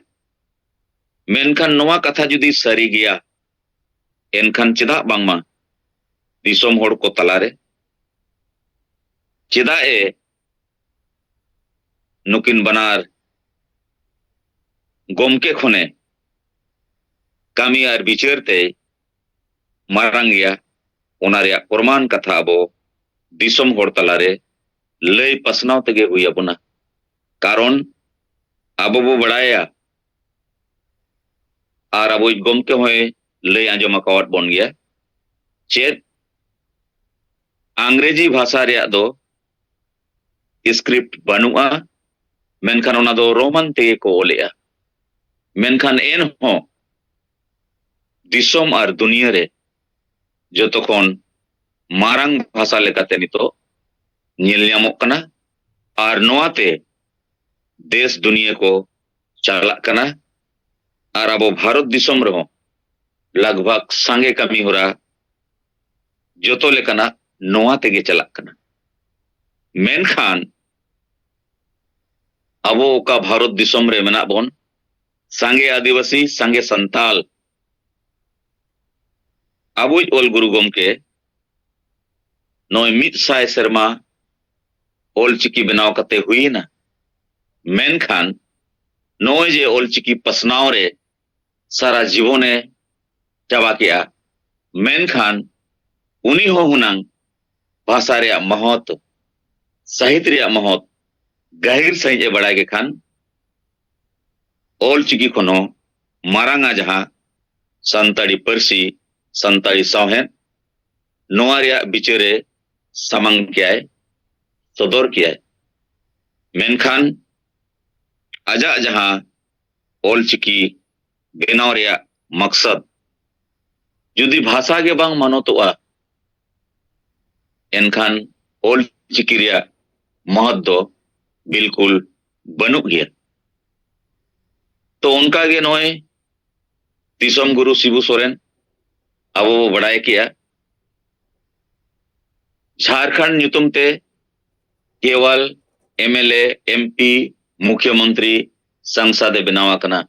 मेनखान नोआ कथा जुदी सारी गया एनखान चेदा बांगमा दिसम होड़ को तलारे चेदा ए नुकिन बनार गोमके खने कामी और विचारते मारांग गया ओना रे प्रमाण कथा अब दिसम होड़ तलारे लय पसनाव तगे हुई अबना कारण अब बो बड़ाया और अब गोमके होए लय आंजम अकावट बन गया चेत अंग्रेजी भाषा रे दो स्क्रिप्ट बनुआ मेनखान ओना दो रोमन तेगे को ओलेआ मेनखान एन हो दिसम और दुनिया रे जो तखन मारंग भाषा लेकाते नितो ᱧᱮᱞ ᱧᱟᱢᱚᱜ ᱠᱟᱱᱟ और नोआते देश दुनिया को चालाक कना और अब भारत दिसम रहो लगभग सांगे कमी हो रहा जोतो लेकना नोआ तेगे चलाक कना मेनखान अब ओका भारत दिसम रे मेना बोन सांगे आदिवासी सांगे संताल अबुज ओल गुरु गोमके नोय मित साय शर्मा ओल चिकी बनाव कते हुई ना मेनखान नोय जे ओल चिकी पसनाव रे सारा जीवने चाबा किया मेनखान उनी हो हुनांग भाषा रे महत्व साहित्य रे महत्व गहिर सही बड़ा के खान ओल चिकी खनो मारांगा जहां संताड़ी परसी संताड़ी साहेब नोआ रे बिचारे समंग किया है सदर किया है मेनखान आजा जहां ओल चिकी बेनाव रे मकसद जुदी भाषा के बांग मानोतोआ एनखान ओल चिकी रे महत्व बिल्कुल बनुक गया तो उनका गे नोए दिसम गुरु शिबू सोरेन अब वो बड़ाय किया झारखंड न्यूतुम ते केवल एमएलए एमपी मुख्यमंत्री संसद बनावा कना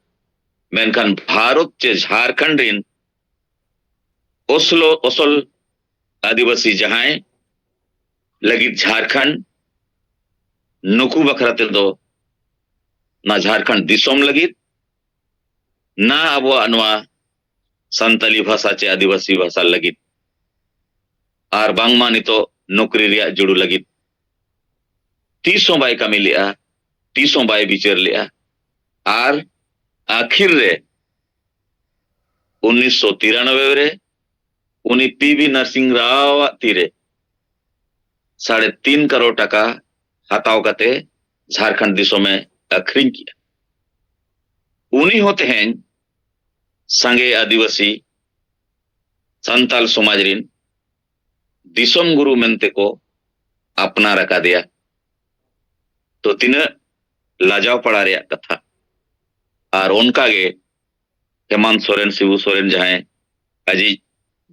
मेनखान भारत चे झारखंड रिन ओसलो ओसल आदिवासी जहां लगी झारखंड नुकू बखराते दो ना झारखंड दिसोम लगी ना अब अनवा संताली भाषा चे आदिवासी भाषा लगी और बांगमा नितो नौकरी रिया जुड़ू लगी तीसों बाय कमी लिया तीसों बाय विचार लिया और आखिर रे 1993 रे उनी पीवी नरसिंह राव तीरे 3.5 करोड़ टका हताव कते झारखंड दिशों में अखरिंग किया उनी होते हैं संगे आदिवासी संताल समाज रिन दिसोम गुरु मेनते को अपना रखा दिया तो तीन लाजाव पड़ा रे कथा और उनका गे हेमंत सोरेन शिबू सोरेन जहां अजी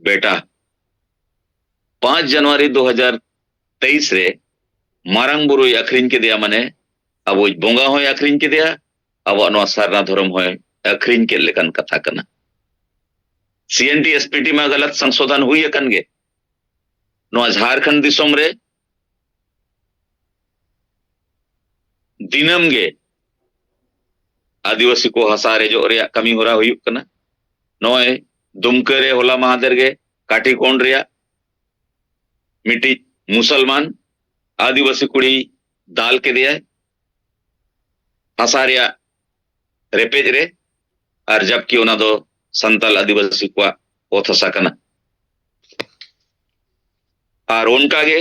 बेटा 5 जनवरी 2023 रे मारंग बुरु अखरिंग के दिया मने अब बोंगा हो अखरिंग के दिया अब नवा सारना धर्म हो अखरिंग के लेकन कथा कना सीएनटी एसपीटी में गलत संशोधन हुई अकन गे नवा झारखंड दिसोम रे दिनम गे आदिवासी को हसारे जो रे कमी हो रहा हुई कना नोए दुमके रे होला महादेर गे काटी कोण रे मिट्टी मुसलमान आदिवासी कुड़ी दाल के दिया हसारिया रेपेज रे और जबकि उना दो संताल आदिवासी को ओथसा कना और उनका गे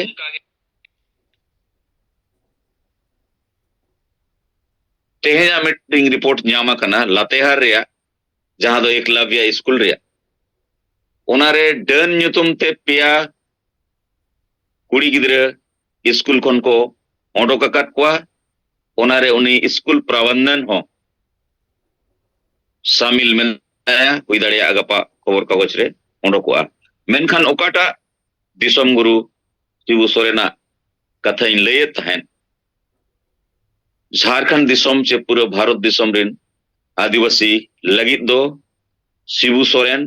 तेहेजा मीटिंग रिपोर्ट न्यामा कना लातेहार रे जहां दो एकलव्य स्कूल रे उनारे डन न्यूतुम ते पिया कुड़ी गिद्रे स्कूल खन को ओडोक अकात कोआ उनारे उनी स्कूल प्रबंधन हो शामिल में हुई दाड़िया गपा खबर कागज रे ओडोकोआ मेनखान ओकाटा दिसोम गुरु शिबू सोरेना कथा इन लय तहन झारखंड दिसोम चे पूरे भारत दिसोम रिन आदिवासी लगित दो शिबू सोरेन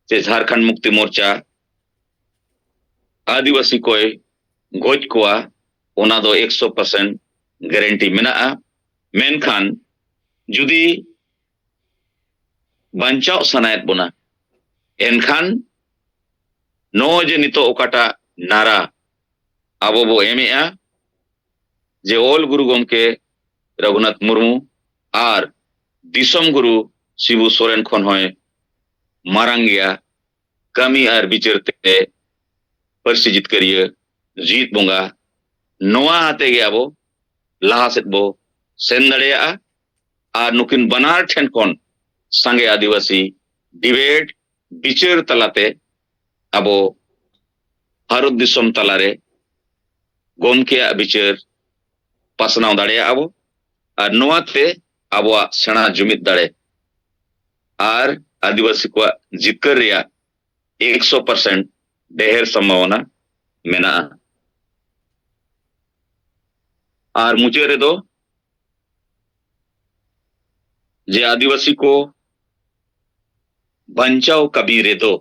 चे झारखंड मुक्ति मोर्चा आदिवासी कोई गोज कोआ ओना दो 100% गारंटी मेनाआ मेनखान जुदी बांचाव सनायत बोना एनखान नो जे नितो ओकाटा नारा आबो बो एमेआ जे ओल गुरु गमके रघुनाथ मुर्मू आर दिसम गुरु शिबू सोरेन खन होय मारांग गया कमी आर बिचारते परसी जितकरिया जीत बोंगा नोआ आते गे आबो लाहा सेद बो सेन दाड़ेयाआ आर नुकिन बनार ठेन खन संगे आदिवासी डिबेट बिचार तलाते आबो भारत दिसम तलारे गमकेया बिचार पासनाव दाड़ेयाआ आबो आर नोआते आबोआ सेना जुमिद दाड़े आर आदिवासी को जितकर रिया 100% ढेर संभावना मेना आर मुझे रे दो जे आदिवासी को बंचाव कभी रे दो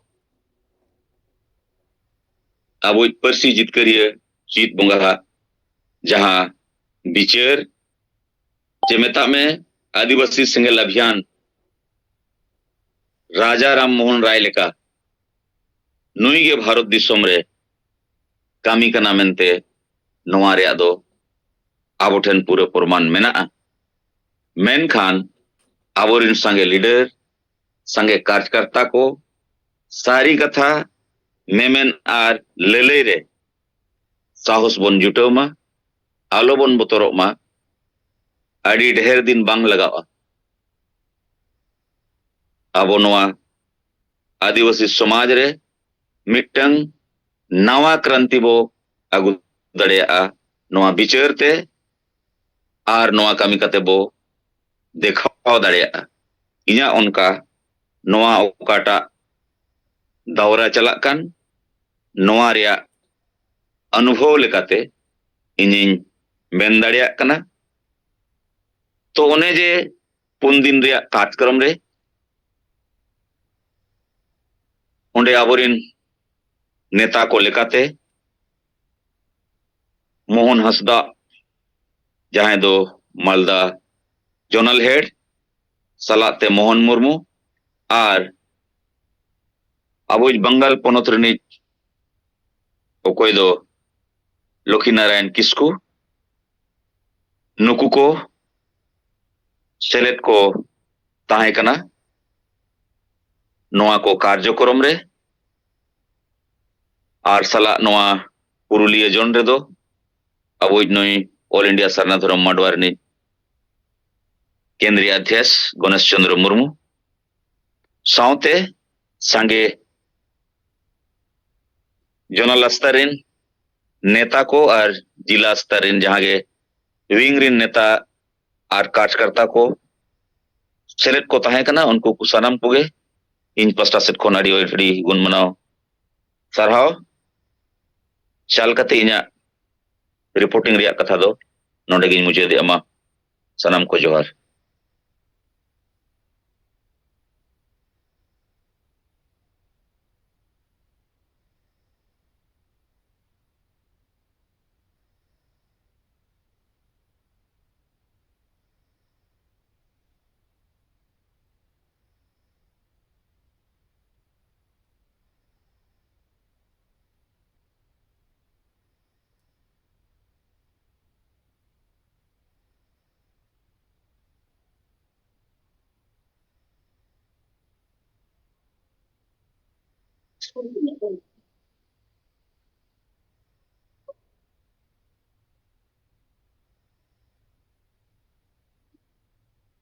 अब परसी जितकरिया जीत बोंगा जहां बिचार जे मेता में आदिवासी सेंगेल अभियान राजा राम मोहन राय लेका नुई गे भारत दिसम रे कामी कना मेनते नोआ रे आदो आबो ठेन पूरे प्रमाण मेना मेनखान आबोरिन संगे लीडर संगे कार्यकर्ता को सारी कथा मेमेन आर लेले रे साहस बन जुटावमा आलो बन बतरोमा आड़ी ढेर दिन बांग लगावा आबो नोआ आदिवासी समाज रे मिटंग नवा क्रांति बो आगु दाड़ेयाआ नोआ बिचारते आर नोआ कामी कते बो देखाव दाड़ेयाआ इना उनका नोआ ओकाटा दौरा चला कान नोआ रिया अनुभव लेकाते इनिन मेन दाड़ेयाग कना तो ओने जे 3 दिन रिया कार्यक्रम रे ओंडे आबोरिन नेता को लेकाते मोहन हंसदा जहां दो मालदा जोनल हेड सलाते मोहन मुर्मू आर अब बंगाल पनत रनिज ओकोय दो लक्ष्मी नारायण किस्कू नुकु को सेलेट को ताहे कना नोआ को कार्यक्रम रे आर सला नोआ पुरुलिया जोन रे दो अब नई ऑल इंडिया सरना धर्म माडवार नि केंद्रीय अध्यक्ष गणेश चंद्र मुर्मू साउते संगे जोनल स्तरिन नेता को और जिला स्तरिन जहां के विंग रिन नेता और कार्यकर्ता को सेलेक्ट को ताहे कना उनको कुसानाम पुगे इन पास्टा सेट को नाड़ी गुण मनाओ सरहाव चाल कते इना रिपोर्टिंग रिया कथा दो नोडे गिन मुझे दे अमा सनम को जोहार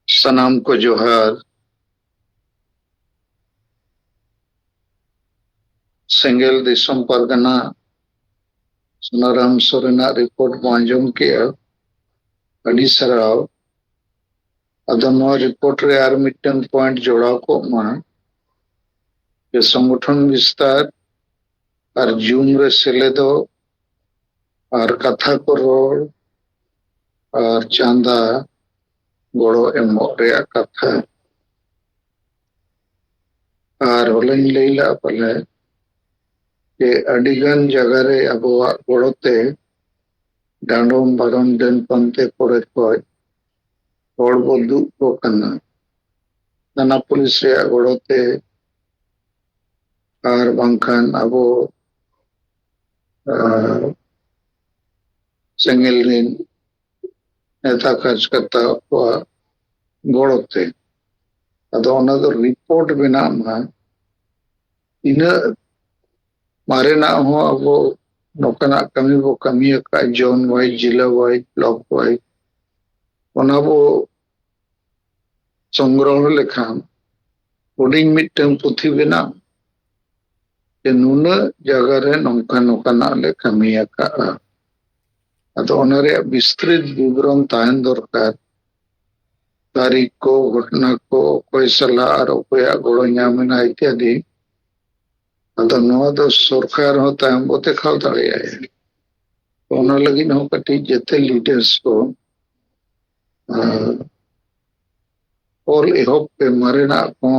सनाम को जोहार सेंगेल दिसम परगना सुनाराम सोरेना रिपोर्ट मांजम के अड़ी सराव अदनो रिपोर्ट रे आर मिटन पॉइंट जोड़ा को मा के संगठन विस्तार और जूम रे सेलेदो और कथा को रोल और चांदा गोड़ो एमो रे कथा और होलेन लेला पले के अडिगन जगह रे अबवा गोड़ोते डांडोम बारन डेन पंते कोड़े कोय हड़ बो दुग को कना थाना पुलिस रे गड़ोते आर बांखान अबो सेंगेल रिन नेता कार्यकर्ता को गड़ोते अदो ओना दो रिपोर्ट बना मा इन मारेना हो अबो नौकना कमी बो कमी का जोन वाइज जिला वाइज ब्लॉक वाइज ओना बो संग्रह लेखान हुडिंग मिटन पुथी बना जे नुना जगह रे नौका नौकना ले कमी का अदो ओना रे विस्तृत विवरण तायन दरकार तारीख को घटना को कोई सलाह और कोया गड़ो नामेना इत्यादि अदो नवा दो सरकार हो तायम बोते खाव दाड़िया ओना लगी हो कटी जते लीडर्स को ऑल एहोप पे मरेना को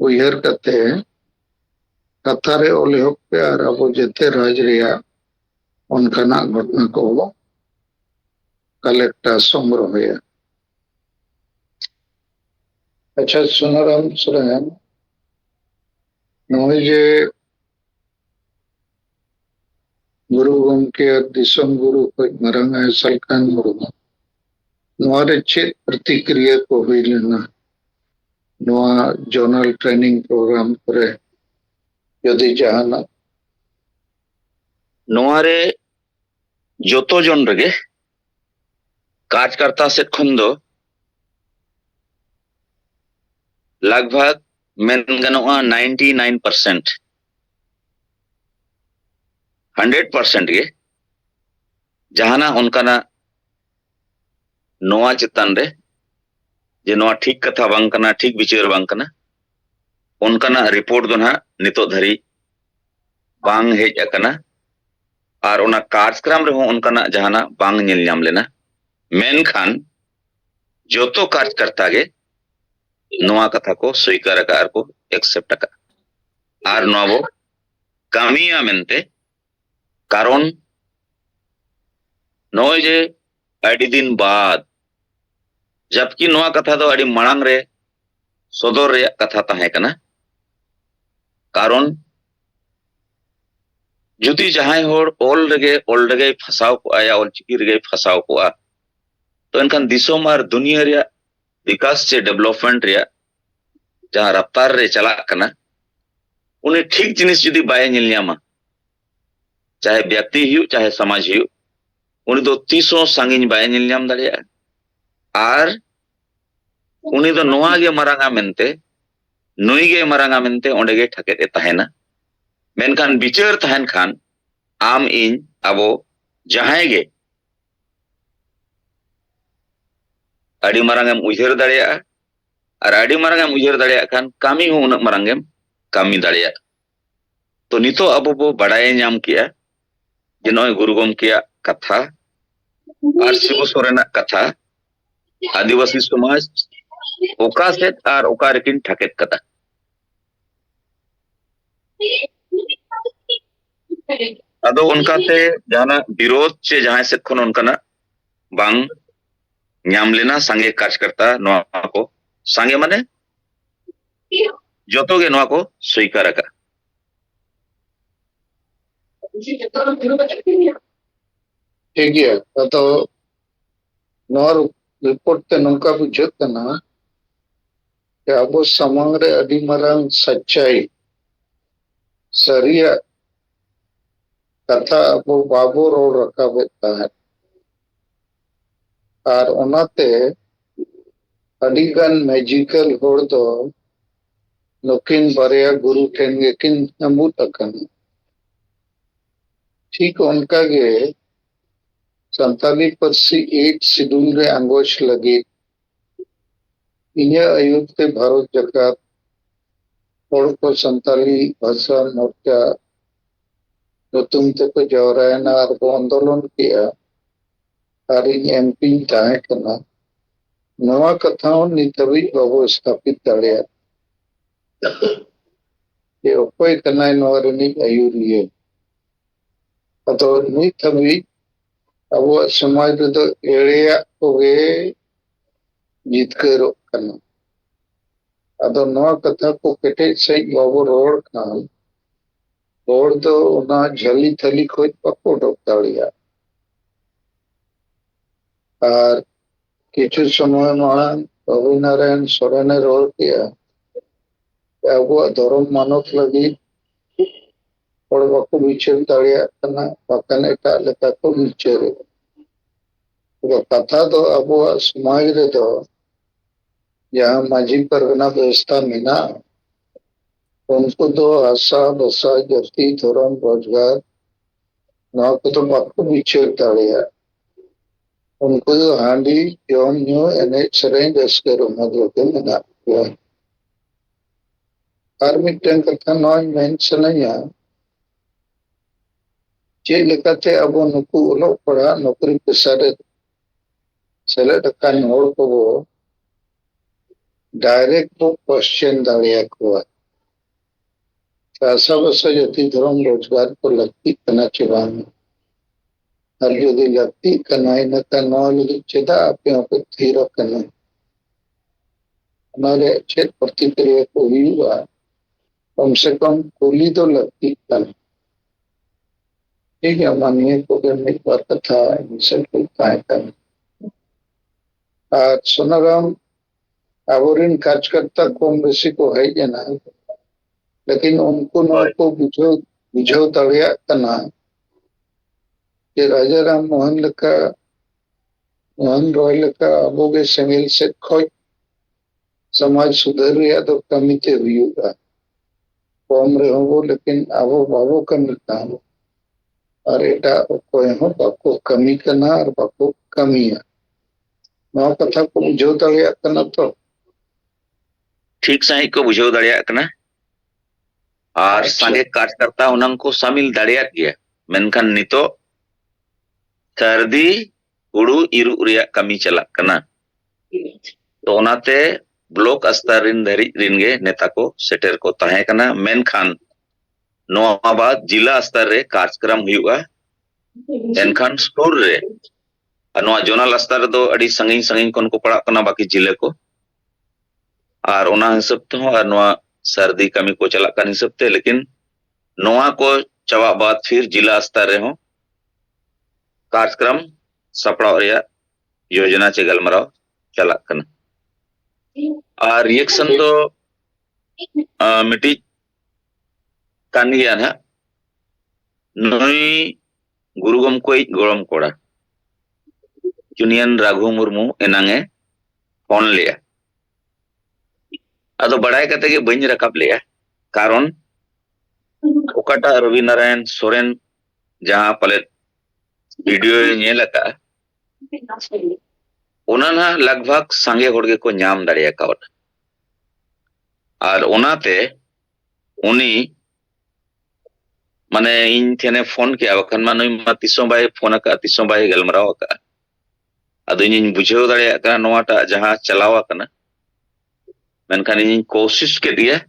उयहर कते कथा रे ऑल एहोप पे और अब जते राज रिया उनकना घटना को कलेक्टर संग्रह है। अच्छा सुनाराम सुरायन नोय जे गुरु गमके दिसम गुरु को मरंग सलकान मुरुगा नोरे चेत प्रतिक्रिया को हुई लेना नोआ जोनल ट्रेनिंग प्रोग्राम करे यदि जहाना नोआरे जोतो जन रगे कार्यकर्ता से खंदो लगभग मेन गनोआ 99% 100% गे जहाना उनकाना नोआ चितान रे जे नोआ ठीक कथा बांग कना ठीक विचार बांग कना उनकाना रिपोर्ट दो ना नितो धरी बांग हेज अकना और उना कार्यक्रम रे उनकाना जहाना बांग नेल नाम लेना मेन खान जोतो कार्यकर्ता गे नोआ कथा को स्वीकार का को एक्सेप्ट का और नोआ वो कामिया मेनते कारण नोय जे अड़ी दिन बाद जबकि नोआ कथा दो अड़ी मणांग रे सदर रे कथा ताहे कना कारण जुदी जहां होर ओल रेगे फसाव को आया ओल चिकी रेगे फसाव को आ तो इनखान दिसोम और दुनिया रे विकास से डेवलपमेंट रे जहां रफ्तार रे चला कना उन्हें ठीक जिनिस जुदी बाय निल न्यामा चाहे व्यक्ति हियो चाहे समाज हियो उन्हें दो 300 सांगिन बाय निल न्याम दाड़िया आर उन्हें दो नोआ गे मरांगा मेनते नुई गे मरांगा मेनते ओंडे गे ठकेते ताहेना मेनखान विचार ताहेन खान आम इन अबो जहां गे अड़ी मरांगेम उजर दाड़िया और अड़ी मरांगेम उजर दाड़िया खान कामी हो उन मरांगेम कामी दाड़िया तो नितो अबो बो बड़ाय नाम किया जे नोय गुरु गमकेया कथा और शिव सोरेना कथा आदिवासी समाज ओका सेट और ओका रेकिन ठकेत कथा अदो उनका से जाना विरोध से जहां से खन उनका बांग नाम लेना संगे कार्यकर्ता नोआ को संगे माने जोतो गे नोआ को स्वीकार का ठीक है तो नोर रिपोर्ट ते नौका बुझत कना कि अब समांग रे अडी मरांग सच्चाई सरिया कथा अब बाबू रोड रखा बेता है और ओनाते अडिगन मैजिकल होड़ दो नुकिन बारिया गुरु ठेन गे किन नमूत अकन ठीक उनका गे संताली परसी 8 शेड्यूल रे अंगोश लगे इन्हें आयुक्त ते भारत जगत होड़ को संताली भाषा मोर्चा तुम ते को जवरायना और आंदोलन किया और इन एमपी ताहे कना नवा कथाओं नितवी बाबू स्थापित दाड़िया ये ओपय कनाय नवा रनी आयुरिये अतो नितवी abuat समाज redo एड़ेयाग कोगे जितकरोग कना ᱟᱫᱚ ᱱᱚᱣᱟ ᱠᱟᱛᱷᱟ ᱠᱚ ᱠᱮᱴᱮᱡ ᱥᱟᱺᱦᱤᱡ ᱵᱟᱵᱚ ᱨᱚᱲ ᱠᱷᱟᱱ ᱦᱚᱲ ᱫᱚ ᱚᱱᱟ ᱡᱷᱟᱹᱞᱤ ᱛᱷᱟᱹᱞᱤ ᱠᱷᱚᱡ ᱵᱟᱠᱚ ᱚᱰᱚᱠ ᱫᱟᱲᱮᱭᱟᱜᱼᱟ ᱟᱨ ᱠᱤᱪᱷᱩ ᱥᱚᱢᱚᱭ ᱢᱟᱲᱟᱝ ᱨᱚᱵᱤᱱᱟᱨᱟᱭᱚᱱ ᱥᱚᱨᱮᱱᱮ ᱨᱚᱲ ᱠᱮᱜᱼᱟ ᱟᱵᱚᱣᱟᱜ ᱫᱷᱚᱨᱚᱢ ᱢᱟᱱᱚᱛ ᱞᱟᱹᱜᱤᱫ ᱦᱚᱲ ᱵᱟᱠᱚ ᱵᱤᱪᱟᱹᱨ ᱫᱟᱲᱮᱭᱟᱜ ᱠᱟᱱᱟ ᱵᱟᱠᱷᱟᱱ ᱮᱴᱟᱜ ᱞᱮᱠᱟ ᱠᱚ ᱵᱤᱪᱟᱹᱨᱮᱫᱟ ᱟᱫᱚ ᱠᱟᱛᱷᱟ ᱫᱚ ᱟᱵᱚᱣᱟᱜ ᱥᱚᱢᱟᱡᱽ ᱨᱮᱫᱚ ᱡᱟᱦᱟᱸ ᱢᱟᱹᱡᱷᱤ ᱯᱟᱨᱜᱟᱱᱟ ᱵᱮᱵᱚᱥᱛᱷᱟ ᱢᱮᱱᱟᱜᱼᱟ उनको तो आशा बसा जाति धर्म रोजगार नवा को तो बाको बिछेर दाड़िया उनको तो हांडी जम न्यू एने सेरेंज रस्के रमद लोके मेना हुआ आर मिटन कथा नॉय मेंशनया जे लेकाते अबो नुकु उलो पड़ा नौकरी पेशारे सेलेक्ट कान होड़ को डायरेक्ट को क्वेश्चन दाड़िया को आशा बसा जाति धर्म रोजगार को लगती करना चाहिए और यदि लगती करना है न तो नौ लगी चेदा आपे आप थीर करना हमारे अच्छे प्रतिक्रिया को ही हुआ कम से कम कुली तो लगती करना ठीक है मानिए को करने की बात था इनसे कोई काय करना आज सुनराम आवरिन कार्यकर्ता कम बेसी को है जना लेकिन उनको न को बुझो दड़िया करना कि राजा राम मोहन लेका मोहन रॉय लेका अबो के सेंगल से खोज समाज सुधर रिया तो कमीते हुआ कम रे हो लेकिन अबो बाबो कमीता और एटा कोई हो बाको कमी करना और बाको कमिया नवा कथा को बुझो दड़िया करना तो ठीक सही को बुझाव दाड़िया कना और संगे कार्यकर्ता उनन को शामिल दाड़िया गया मेनखान नितो सर्दी हुड़ू इरु रिया कमी चला कना तो ओनाते ब्लॉक स्तर रिन धरी रिनगे नेता को सेटर को ताहे कना मेनखान नोआ बाद जिला स्तर रे कार्यक्रम हुआ एनखान स्टोर रे नोआ जोनल स्तर दो अड़ी संगी संगी कोन को पड़ा कना बाकी जिले को और ओना हिसाब ते हो और नोआ सर्दी कमी को चला कन हिसाब ते लेकिन नोआ को चवा बाद फिर जिला स्तर रे हो कार्यक्रम सपड़ा रिया योजना चे गलमराव चला कना और रिएक्शन तो मिटी कान गया ना नई गुरु गमकोई गोड़म कोड़ा यूनियन राघु मुर्मू एनांगे फोन लिया अदो बड़ाई कते के बंज रकाब लिया कारण ओकाटा रवि नारायण सोरेन जहां पले वीडियो नेल का उन्ना लगभग संगे होड़गे को नाम दाड़िया कावट और ओनाते उनी माने इन थेने फोन किया बखन मा नई मा तिसो बाय फोन का तिसो बाय गलमराव का अदो इन बुझाव दाड़िया का नोवाटा जहां चलावा कना मेनखान इन कोशिश के दिया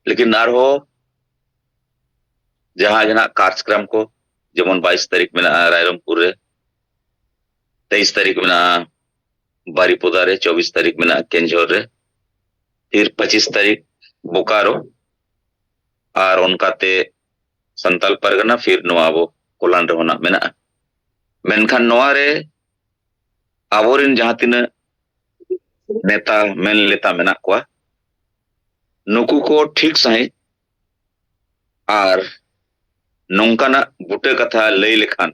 लेकिन आरो जहां जना कार्यक्रम को जेमन 22 तारीख में रायरंगपुर रे 23 तारीख में बारीपोदा रे 24 तारीख में केंझोर रे फिर 25 तारीख बोकारो और उनकाते संताल परगना फिर नोआबो कोलान रे होना मेना मेनखान नोआ रे आबोरिन जहां तिना नेता मेन लेता मेना कोआ नुकु को ठीक सही और नौकाना बुटे कथा लई लेखान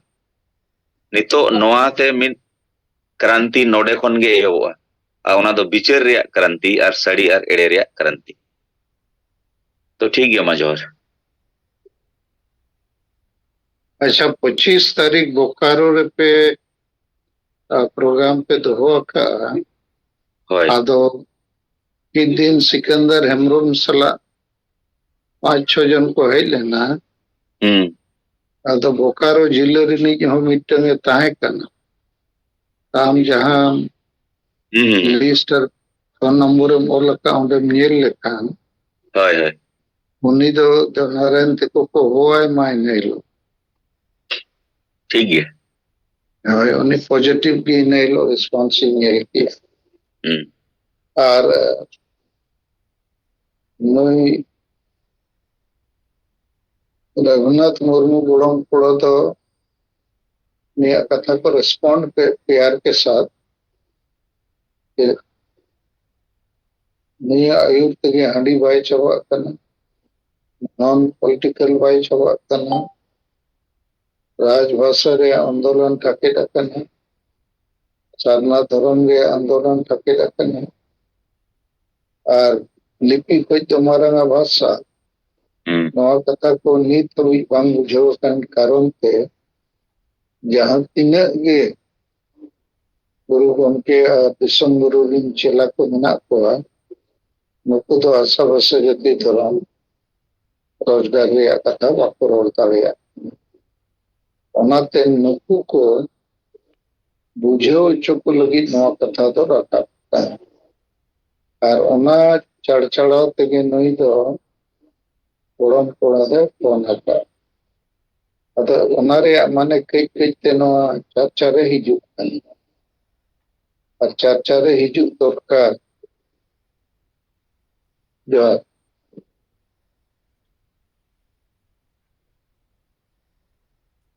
नितो नोआते मिन क्रांति नोडे खन गे एहोआ आ ओना दो बिचार रिया क्रांति और सड़ी और एड़े रिया क्रांति तो ठीक गया मजोर अच्छा 25 तारीख बोकारो रे पे प्रोग्राम पे दोहो का होय आदो कि दिन सिकंदर हेमरोम सला 5-6 जन को है लेना आदो बोकारो जिले रे नि जो मीटिंग ताहे कना काम जहां लिस्ट फोन नंबर मोर लका ओंडे मेल लेखान होय होय उनी दो नारायण ते को होय माय नेलो ठीक है ᱦᱳᱭ ᱩᱱᱤ ᱯᱚजिटिव ᱜᱮ ᱤᱱᱟᱹ ᱦᱤᱞᱳᱜ ᱨᱮᱥᱯᱚन्स ᱤᱧ ᱧᱮᱞ ᱠᱮᱜᱼᱟ ᱟᱨ ᱱᱩᱭ रघुनाथ मुर्मू गोड़म कोड़ा तो निया कथा को रिस्पॉन्ड पे प्यार के साथ कि निया आयुर तगे हांडी बाई चबा कना नॉन पॉलिटिकल बाई चबा कना राजभाषा रे आंदोलन ठाके कना सारना धर्म रे आंदोलन ठाके कना और लिपि कोई तुम्हारा भाषा नवा कथा को नीत हुई बांग बुझाव कन कारण ते जहां तिना गे गुरु गमके दिसम गुरु रिन चेला को मेना को नुकु तो आशा भाषा जति धर्म रोजगार रे कथा बाको रोल दाड़िया ओनाते नुकु को बुझाव चोको लगी नवा कथा तो राकाब और ओना चढ़चढ़ाव तेगे नई दो गोड़म कोड़ा दे फोन हका अदो ओना रे माने कई कई ते नवा चर्चा रे हिजुक कनी और चर्चा रे हिजुक दरकार जो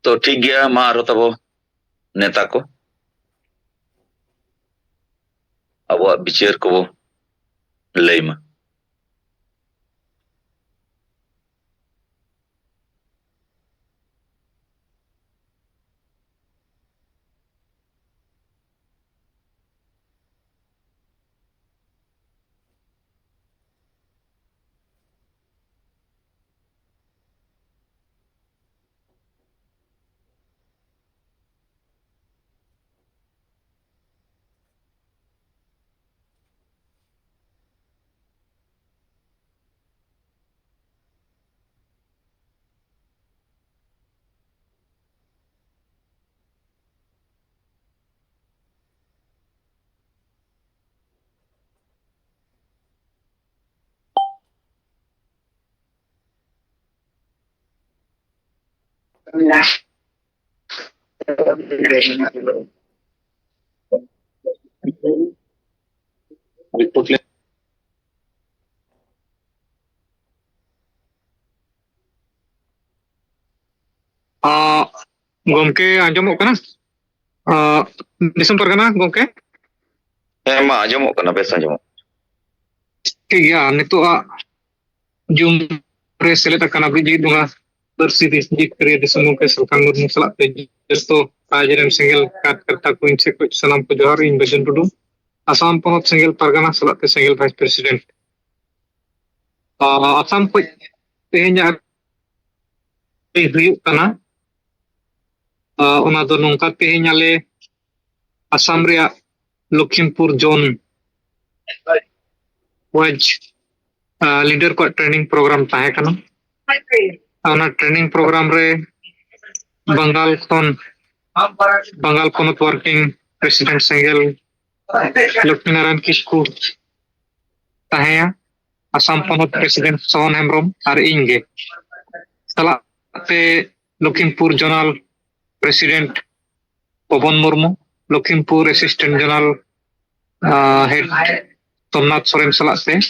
तो ठीक गया मा आरो तबो नेता को अब विचार को लई मा रिपोर्ट ले गोमके आंजमो कना दिसम परगना गोमके मा आजमो कना बेस आजमो ठीक गया नितो जूम रे सेलेक्ट कना बिजी दुगा दर्शी दिसजी करे दिसम के सरकार मुर्मू सलाह ते जस्तो पाजरम सिंगल काट करता को इनसे कुछ सलाम को जोहार इन बजन टुडू आसाम पहुंच सिंगल परगना सलाह ते सिंगल वाइस प्रेसिडेंट आसाम को तेहnya हुयुग कना ओना दो नोंका तेहnya ले आसाम रे लखीमपुर जोन वाज लीडर को ट्रेनिंग प्रोग्राम ताहे कना ओना ट्रेनिंग प्रोग्राम रे बंगाल पोनत वर्किंग प्रेसिडेंट सिंगल लक्ष्मी नारायण किस्कू ताहेया आसाम पोनत प्रेसिडेंट सोहन हेमब्रम और इंगे सलाते Lakhimpur zonal president Pawan Murmu Lakhimpur assistant general head Somnath Soren सलाते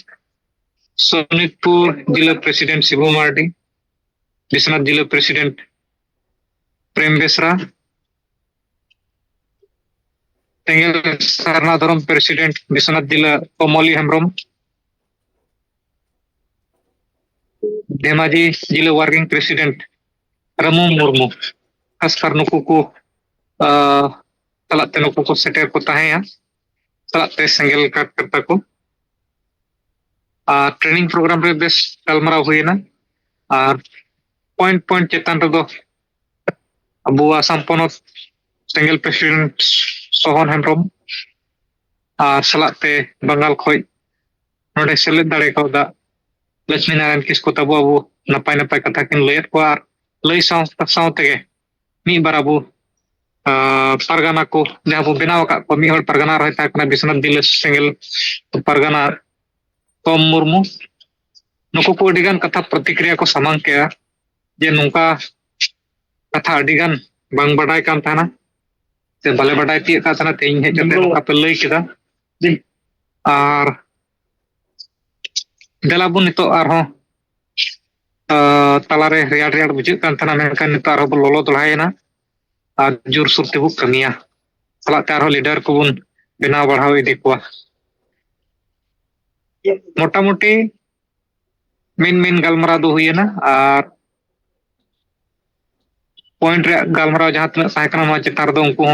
सोनितपुर जिला प्रेसिडेंट शिबू मार्डी विश्वनाथ जिला प्रेसिडेंट प्रेम बेसरा तेंगल सरना धरम प्रेसिडेंट विश्वनाथ जिला कमली हेमब्रम धेमाजी जिला वर्किंग प्रेसिडेंट रामू मुर्मू खासकर नुकु को तलाते नुकु को सेटर को ताहेया तलाते सिंगल काट करता को ट्रेनिंग प्रोग्राम रे बेस गलमाराव हुईना और पॉइंट पॉइंट चेतन रे दो अबु आसाम पोनत सिंगल प्रेसिडेंट सोहन हेमब्रम सलाते बंगाल खोय नोडे सेलेद दाड़े कौदा लक्ष्मी नारायण किस्कू तबो अबु नपाय नपाय कथा किन लयत को आर लय सावते मी बार अबु परगना को जहां बो बनाव का को मी हर परगना रहे था विश्वनाथ जिला सिंगल परगना कम मुर्मू नुकु को अडिगान कथा प्रतिक्रिया को सामांग के जे नुका कथा अडिगान बांग बडाय कान थाना से बाले बाडाय तिये का तना तेई हेज कते नोका पे लई केदा आर देलाबुन नितो आरहो तालारे रेयाड़ रेयाड़ बुझे कान तना मेनखान नितो आरहो लोलो दड़ायना आर जोर सुर तेबु कमिया सालाते आरहो लीडर कोबुन बेनाव बढ़ाव इदी कोवा मोटामुटी मेन गालमराव दो हुईना आर पॉइंट रे गालमराव जहां तना ताहे कना नोआ चितार दो उनको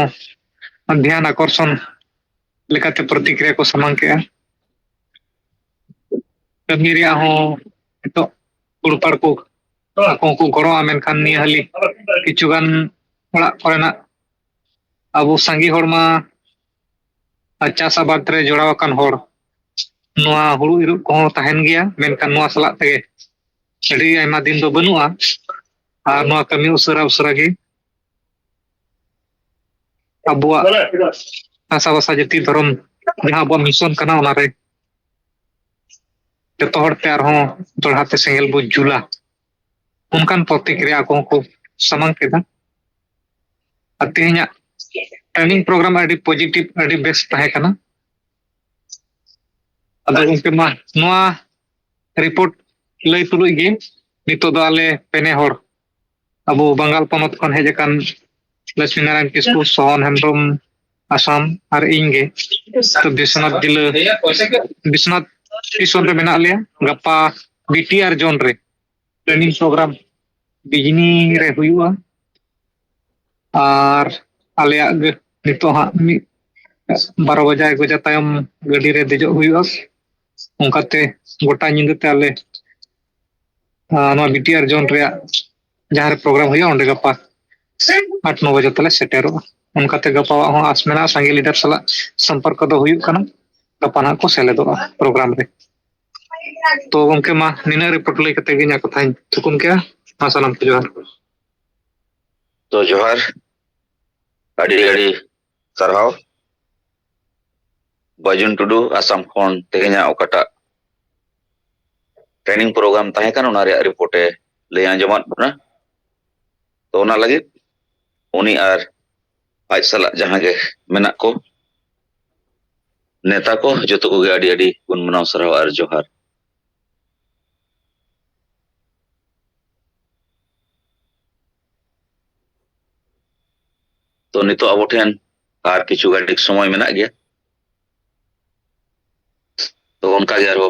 ध्यान आकर्षण लेकाते प्रतिक्रिया को समांग के कमी रे हो तो उड़पार को आको को गरो मेनखान नि हाली किचुगान ओड़ा कोरेना अबो सांगी होड़मा चास आबाद रे जोड़ाव कान होड़ नोआ हुड़ु इरु को ताहेन गया मेनखान नोआ सला तेगे अड़ी आयमा दिन दो बनुआ आर नोआ कमी उसरा उसरा गे अबुआ आसा बसा जति धर्म जहां अबुआ मिशन कना ओनारे जतो हड़ते आरहों दोड़हाते सेंगेल बु जुला उनकान प्रतिक्रिया को समांग केदा अतिह냐 ट्रेनिंग प्रोग्राम अड़ी पॉजिटिव अड़ी बेस्ट ताहे कना अदो उनके मा नोआ रिपोर्ट लई तुलुई गे नितो दो आले पेने होड़ अबो बंगाल पनत खन हेज कान लक्ष्मी नारायण किस्कु सोहन हेमब्रम आसाम और इंगे तो विश्वनाथ जिला विश्वनाथ स्टेशन रे मेना लिया गप्पा बीटीआर जोन रे ट्रेनिंग प्रोग्राम बिजनी रे हुआ और आलिया नितो हा 12 बजे बजे तायम गाड़ी रे देजो हुआ उनकाते गोटा निंदते आले बीटीआर जोन रे जहां रे प्रोग्राम हुआ ओंडे गप्पा 8-9 बजे तले सेटेरो उनकाते गप्पा हो आसमेना संगे लीडर सला संपर्क दो हुई कना गप्पा ना को सेले दो प्रोग्राम रे तो उनके मा निना रिपोर्ट लई कते गिना कथाई थुकुम के सलाम जोहार तो जोहार अड़ी अड़ी सरहाव बाजुन टुडू आसाम खन तेगेना ओकाटा ट्रेनिंग प्रोग्राम ताहे कान ओना रे रिपोर्टे लई आंजमात ना तो ओना लगे उनी आर आज सला जहां गे मेना को नेता को जतो को अड़ी अड़ी गुण मनाव सरहाव आर जोहार तो नितो अब ठेन आर किछु गाड़ी समय मेना गया तो उनका गे आरो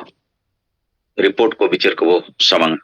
रिपोर्ट को विचार को समांग